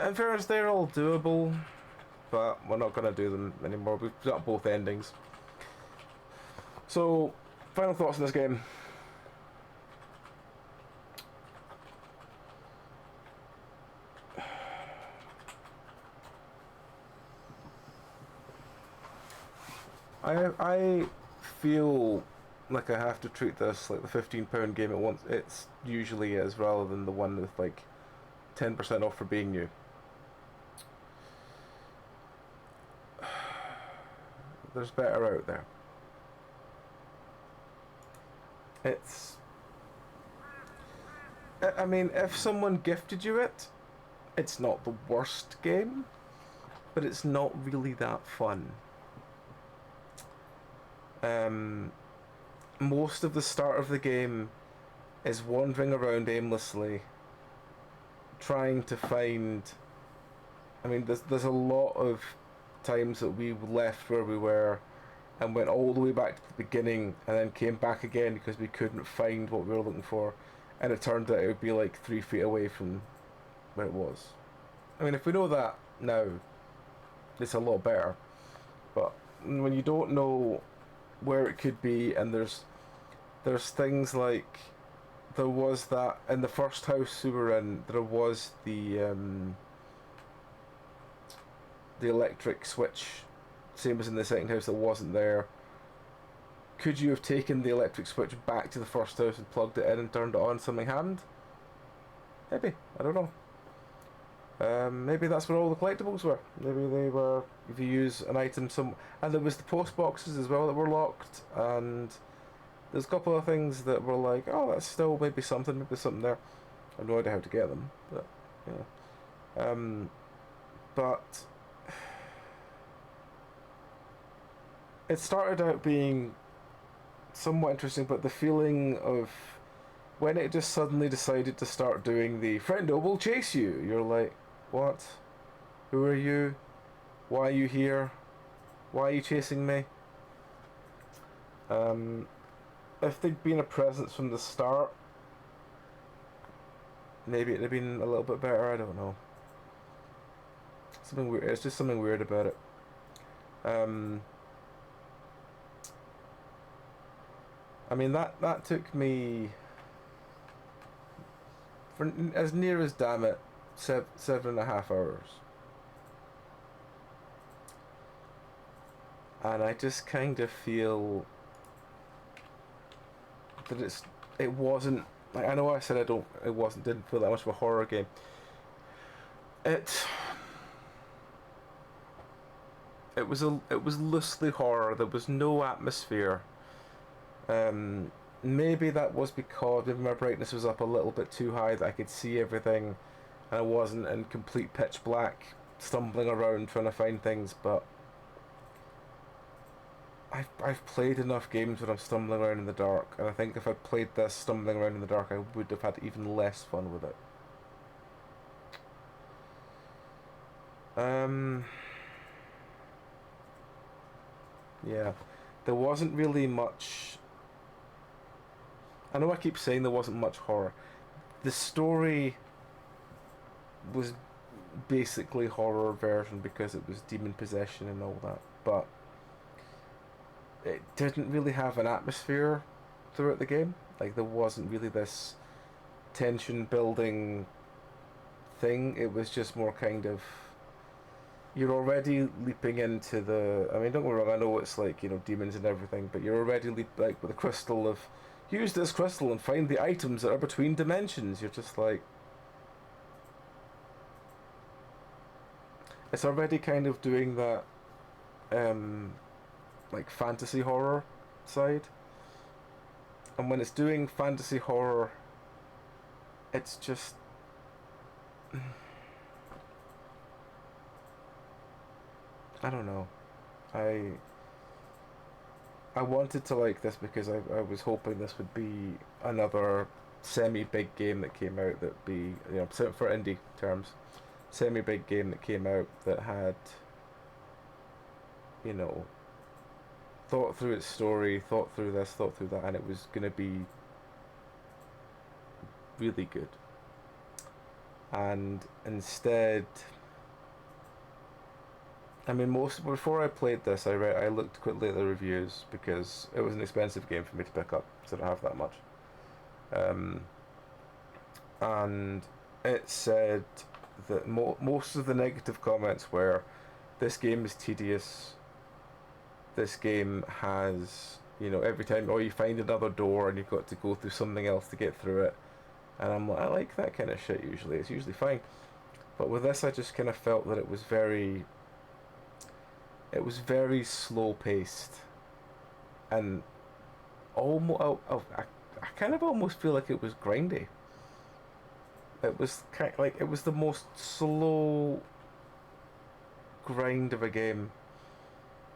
in fairness, they're all doable, but we're not going to do them anymore. We've got both endings. So, final thoughts on this game. I feel like I have to treat this like the £15 game it usually is, rather than the one with like 10% off for being new. There's better out there. I mean, if someone gifted you it, it's not the worst game, but it's not really that fun. Most of the start of the game is wandering around aimlessly, trying to find I mean, there's a lot of times that we left where we were and went all the way back to the beginning and then came back again because we couldn't find what we were looking for, and it turned out it would be like 3 feet away from where it was. I mean, if we know that now, it's a lot better. But when you don't know where it could be, and there's things like there was that in the first house we were in, there was the electric switch, same as in the second house, that wasn't there. Could you have taken the electric switch back to the first house and plugged it in and turned it on? Something happened? Maybe. I don't know. Maybe that's where all the collectibles were. Maybe they were, if you use an item and there was the post boxes as well that were locked, and there's a couple of things that were like, oh, that's still maybe something there. I have no idea how to get them, but yeah. But it started out being somewhat interesting, but the feeling of when it just suddenly decided to start doing the friendo will chase you, you're like, what? Who are you? Why are you here? Why are you chasing me? If they'd been a presence from the start, maybe it'd have been a little bit better, I don't know. Something weird. It's just something weird about it. I mean, that took me for as near as, damn it, 7.5 hours. And I just kind of feel that it wasn't, like, I know I said didn't feel that much of a horror game. It was loosely horror. There was no atmosphere. Maybe that was because maybe my brightness was up a little bit too high that I could see everything, and I wasn't in complete pitch black stumbling around trying to find things. But I've played enough games where I'm stumbling around in the dark, and I think if I played this stumbling around in the dark, I would have had even less fun with it. Yeah, there wasn't really much. I know I keep saying there wasn't much horror. The story was basically horror version because it was demon possession and all that, but it didn't really have an atmosphere throughout the game. Like, there wasn't really this tension building thing. It was just more kind of, you're already leaping into the, I mean, don't get me wrong, I know it's like, demons and everything, but you're already like with a crystal of, use this crystal and find the items that are between dimensions. You're just like, it's already kind of doing that like fantasy horror side, and when it's doing fantasy horror, it's just I don't know. I wanted to like this because I was hoping this would be another semi-big game that came out that be, for indie terms, semi-big game that came out that had, thought through its story, thought through this, thought through that, and it was going to be really good. And instead, I mean, before I played this, I looked quickly at the reviews because it was an expensive game for me to pick up, so I don't have that much. And it said that most of the negative comments were, this game is tedious. This game has, every time, you find another door and you've got to go through something else to get through it. And I'm like, I like that kind of shit usually. It's usually fine. But with this, I just kind of felt that it was very slow paced, and almost I kind of almost feel like it was grindy. It was kind of like, it was the most slow grind of a game,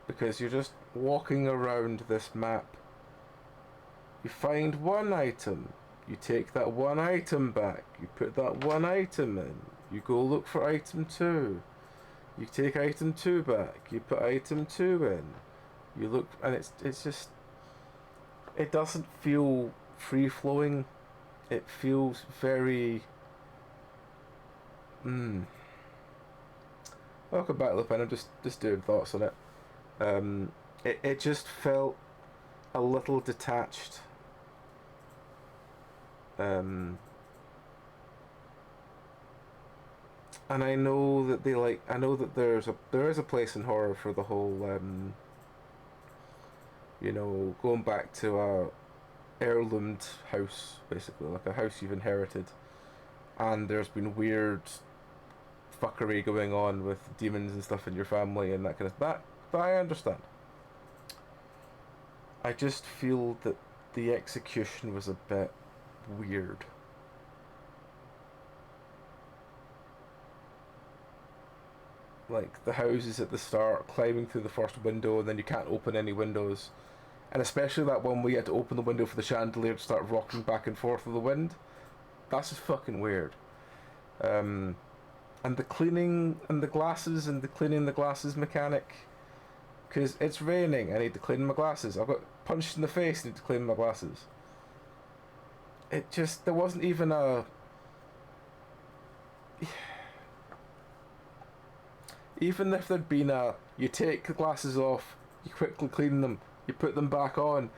because you're just walking around this map. You find one item, you take that one item back, you put that one item in, you go look for item 2, You take item 2 back, you put item 2 in, you look, and it's just, it doesn't feel free flowing. It feels very. Welcome back, Lupin. I'm just doing thoughts on it. It just felt a little detached. And I know that I know that there is a place in horror for the whole, going back to a heirloomed house, basically, like a house you've inherited, and there's been weird fuckery going on with demons and stuff in your family and that kind of that. I understand. I just feel that the execution was a bit weird. Like the houses at the start, climbing through the first window, and then you can't open any windows. And especially that one where you had to open the window for the chandelier to start rocking back and forth with the wind. That's just fucking weird. And the cleaning and the glasses and the cleaning the glasses mechanic. Because it's raining, I need to clean my glasses. I've got punched in the face, I need to clean my glasses. It just, there wasn't even a... Even if there'd been a, you take the glasses off, you quickly clean them, you put them back on,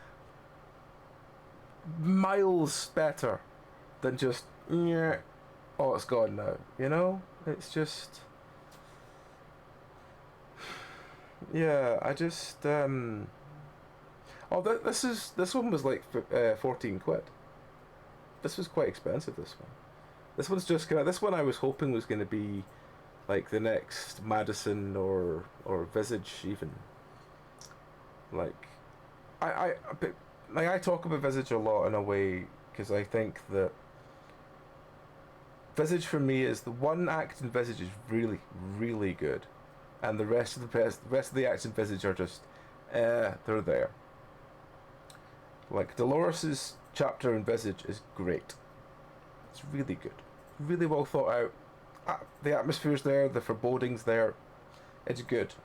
miles better than just, yeah, oh, it's gone now, you know? It's just, yeah, I just, oh, this one was like 14 quid. This was quite expensive, this one. This one's just kind of, this one I was hoping was going to be like the next Madison or Visage even. Like, I talk about Visage a lot in a way because I think that Visage for me is the one act in Visage is really, really good, and the rest of the acts in Visage are just, they're there. Like Dolores's chapter in Visage is great. It's really good, really well thought out. The atmosphere's there, the foreboding's there. It's good.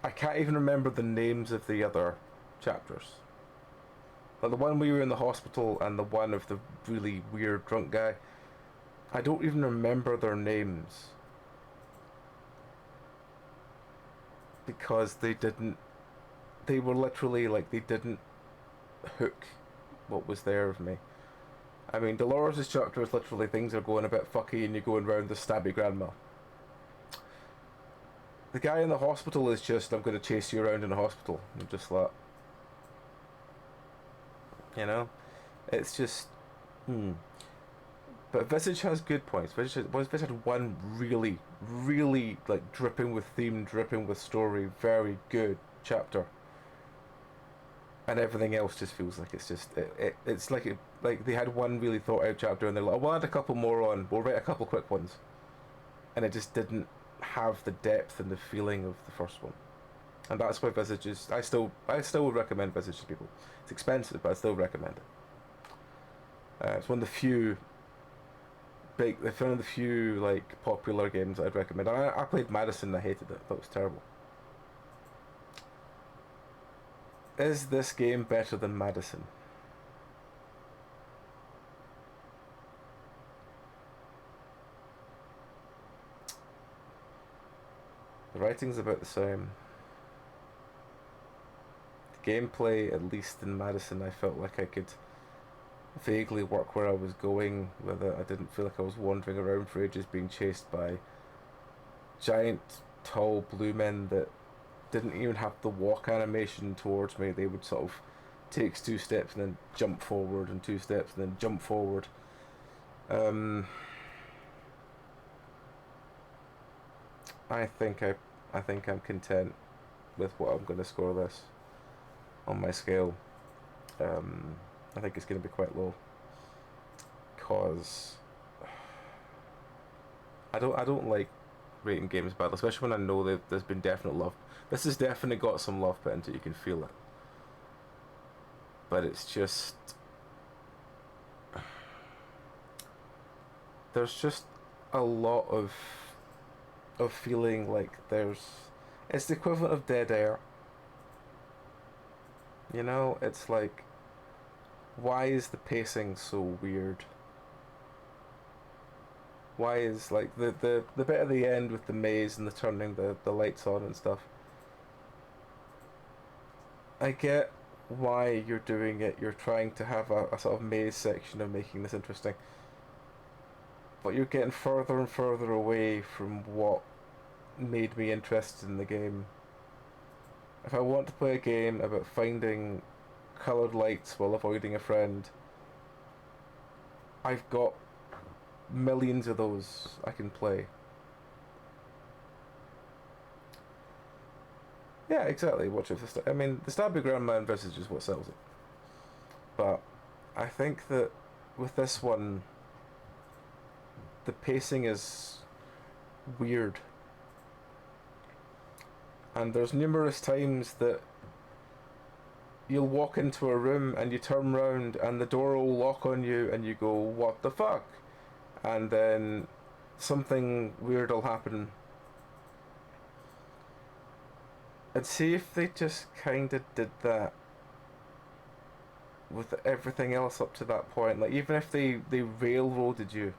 I can't even remember the names of the other chapters. Like the one where you were in the hospital and the one of the really weird drunk guy. I don't even remember their names. Because they were literally like, they didn't hook what was there of me. I mean, Dolores' chapter is literally things are going a bit fucky and you're going round the stabby grandma. The guy in the hospital is just, I'm going to chase you around in a hospital. I'm just like, you know, it's just, But Visage has good points. Visage had one really, really like dripping with theme, dripping with story, very good chapter. And everything else just feels like it's just it's like they had one really thought out chapter and they're like, oh, we'll add a couple more on, we'll write a couple quick ones, and it just didn't have the depth and the feeling of the first one. And that's why Visage is, I still would recommend Visage to people. It's expensive, but I still recommend it. It's one of the few like popular games I'd recommend. I played Madison and I hated it. That was terrible. Is this game better than Madison? The writing's about the same. The gameplay, at least in Madison, I felt like I could vaguely work where I was going with it. I didn't feel like I was wandering around for ages being chased by giant, tall blue men that didn't even have the walk animation towards me. They would sort of take 2 steps and then jump forward and 2 steps and then jump forward. I think I'm content with what I'm going to score this on my scale. I think it's going to be quite low because I don't like rating games badly, especially when I know that there's been definite love. This has definitely got some love put into it, you can feel it. But it's just, there's just a lot of feeling like it's the equivalent of dead air. You know, it's like, why is the pacing so weird? Why is like the bit at the end with the maze and the turning the lights on and stuff? I get why you're doing it. You're trying to have a sort of maze section of making this interesting. But you're getting further and further away from what made me interested in the game. If I want to play a game about finding coloured lights while avoiding a friend, I've got millions of those I can play. Yeah, exactly. Watch it for I mean, the Stabby Grandma Visage is what sells it. But I think that with this one, the pacing is weird. And there's numerous times that you'll walk into a room and you turn around and the door will lock on you and you go, what the fuck? And then something weird will happen. And see if they just kinda did that with everything else up to that point. Like, even if they railroaded you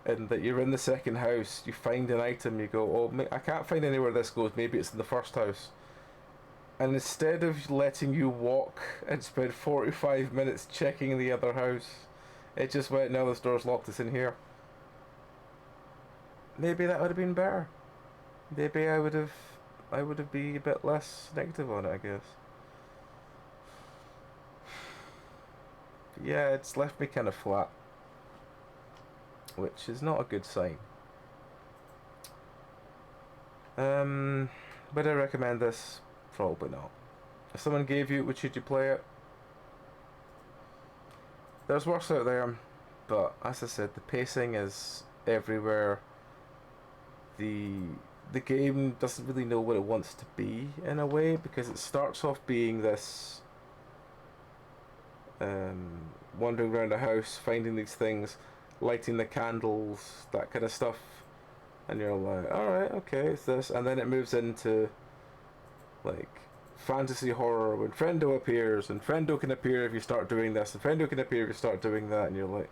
and that you're in the second house, you find an item, you go, oh, I can't find anywhere this goes, maybe it's in the first house. And instead of letting you walk and spend 45 minutes checking the other house, it just went, no, this door's locked, it's in here. Maybe that would have been better. Maybe I would have been a bit less negative on it, I guess. Yeah, it's left me kind of flat, which is not a good sign. Would I recommend this? Probably not. If someone gave you it, should you play it? There's worse out there, but as I said, the pacing is everywhere. The game doesn't really know what it wants to be in a way, because it starts off being this wandering around a house, finding these things, lighting the candles, that kind of stuff, and you're like, alright, okay, it's this, and then it moves into like fantasy horror when Friendo appears, and Friendo can appear if you start doing this, and Friendo can appear if you start doing that, and you're like,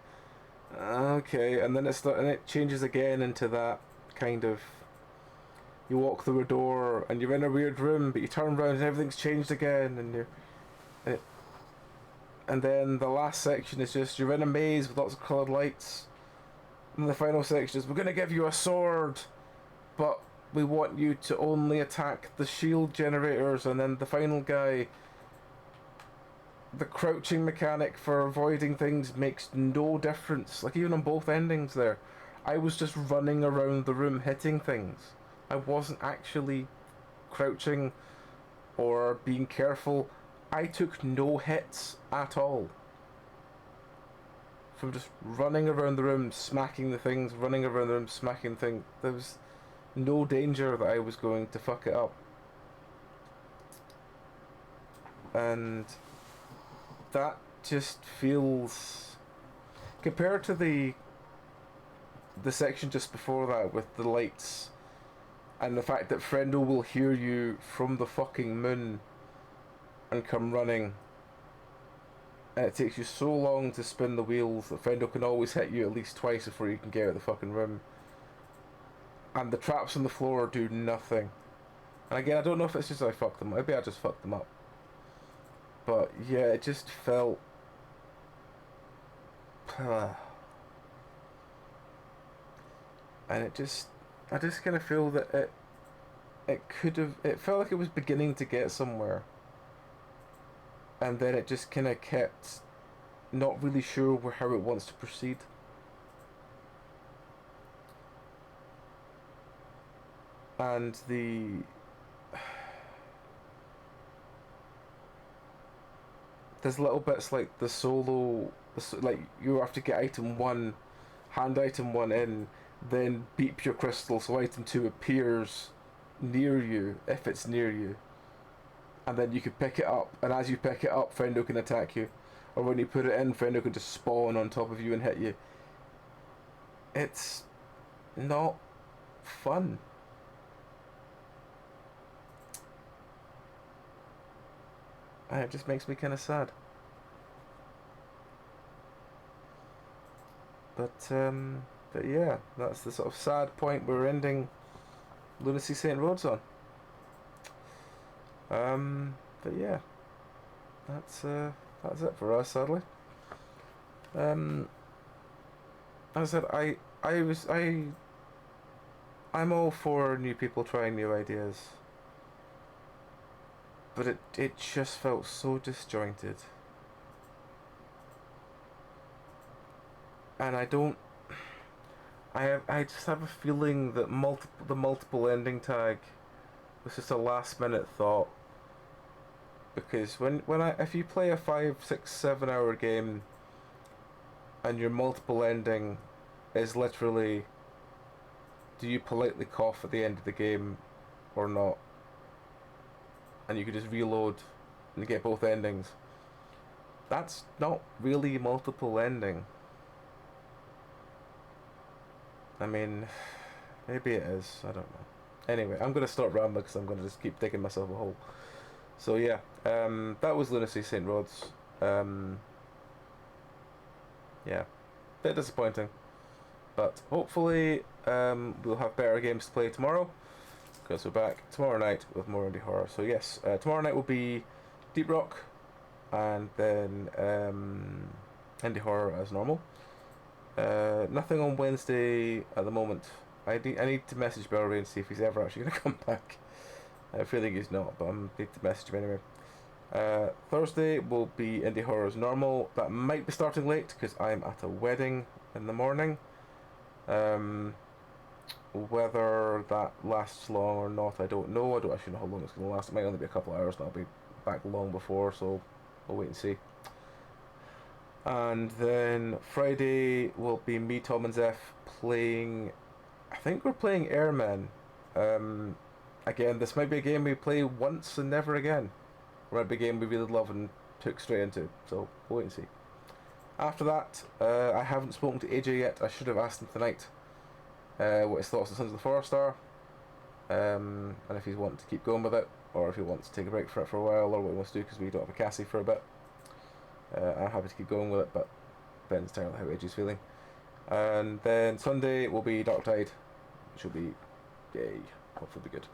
okay, and then it changes again into that kind of, you walk through a door and you're in a weird room, but you turn around and everything's changed again, and then the last section is just you're in a maze with lots of coloured lights, and the final section is, we're gonna give you a sword, but we want you to only attack the shield generators, and then the final guy, the crouching mechanic for avoiding things makes no difference. Like, even on both endings there, I was just running around the room hitting things. I wasn't actually crouching or being careful. I took no hits at all from just running around the room, smacking the things, running around the room, smacking things. There was no danger that I was going to fuck it up. And that just feels, compared to the section just before that with the lights and the fact that Friendo will hear you from the fucking moon and come running, and it takes you so long to spin the wheels that Friendo can always hit you at least twice before you can get out of the fucking room, and the traps on the floor do nothing. And again, I don't know if it's just I fucked them, maybe I just fucked them up, but yeah, it just felt and I just kind of feel that it felt like it was beginning to get somewhere, and then it just kind of kept not really sure how it wants to proceed. And there's little bits like the solo, like you have to get item 1, hand item 1 in, then beep your crystal so item 2 appears near you, if it's near you, and then you can pick it up, and as you pick it up, Friendo can attack you, or when you put it in, Friendo can just spawn on top of you and hit you. it's not fun. And it just makes me kind of sad. But yeah, that's the sort of sad point we're ending Lunacy St. Rhodes on. But yeah, that's it for us, sadly. As I said, I'm all for new people trying new ideas, but it just felt so disjointed, and I just have a feeling that the multiple ending tag was just a last minute thought, because if you play a 5, 6, 7 hour game and your multiple ending is literally, do you politely cough at the end of the game or not? And you could just reload and get both endings. That's not really multiple ending. I mean, maybe it is. I don't know. Anyway, I'm going to stop rambling because I'm going to just keep digging myself a hole. So yeah, that was Lunacy St. Rhodes. Yeah, bit disappointing. But hopefully we'll have better games to play tomorrow, because we're back tomorrow night with more indie horror. So yes, tomorrow night will be Deep Rock, and then indie horror as normal. Nothing on Wednesday at the moment. I need to message Belleray and see if he's ever actually going to come back. I have a feeling he's not, but I need to message him anyway. Thursday will be indie horror as normal. That might be starting late because I'm at a wedding in the morning. Whether that lasts long or not, I don't know. I don't actually know how long it's going to last. It might only be a couple of hours, and I'll be back long before, so we'll wait and see. And then Friday will be me, Tom, and Zeph playing. I think we're playing Airmen. Again, this might be a game we play once and never again. Or might be a game we really love and took straight into. So we'll wait and see. After that, I haven't spoken to AJ yet. I should have asked him tonight what his thoughts on Sons of the Forest are, and if he's wanting to keep going with it, or if he wants to take a break for it for a while, or what he wants to do, because we don't have a Cassie for a bit. I'm happy to keep going with it, but depends entirely how AJ's feeling. And then Sunday will be Dark Tide, which will be, yay, hopefully be good.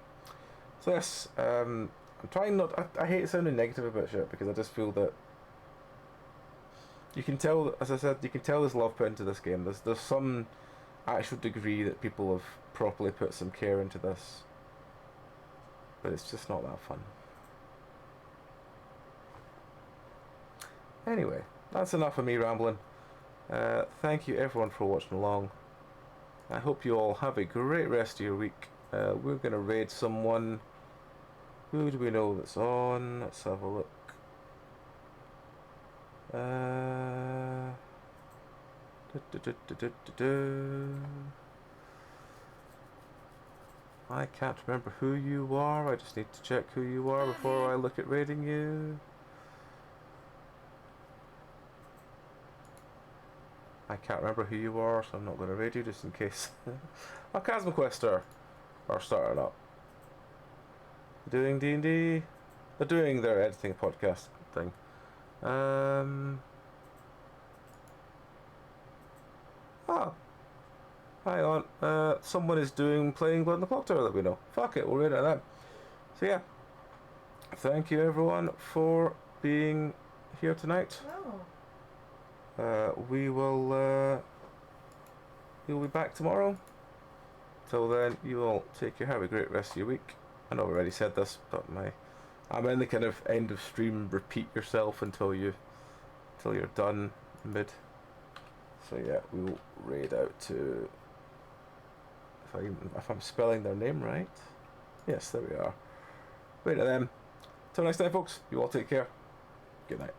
So yes, I'm trying not. I hate sounding negative about shit, because I just feel that you can tell, as I said, you can tell there's love put into this game. There's some actual degree that people have properly put some care into this, but it's just not that fun. Anyway, that's enough of me rambling. Thank you everyone for watching along. I hope you all have a great rest of your week. We're going to raid someone. Who do we know that's on? Let's have a look. I can't remember who you are. I just need to check who you are before I look at raiding you. I can't remember who you are, so I'm not going to raid you just in case. Oh, Chasmaquester are starting up. Doing D&D. They're doing their editing podcast thing. Oh, hang on. Someone is playing Blood in the Clock Tower that we know. Fuck it, we'll read it then. So yeah, thank you everyone for being here tonight. We'll be back tomorrow. Till then, you all take care. Have a great rest of your week. I know I've already said this, but I'm in the kind of end of stream. Repeat yourself until you're done mid. So yeah, we'll raid out to, if I'm spelling their name right. Yes, there we are. Raid to them. Till next time, folks. You all take care. Good night.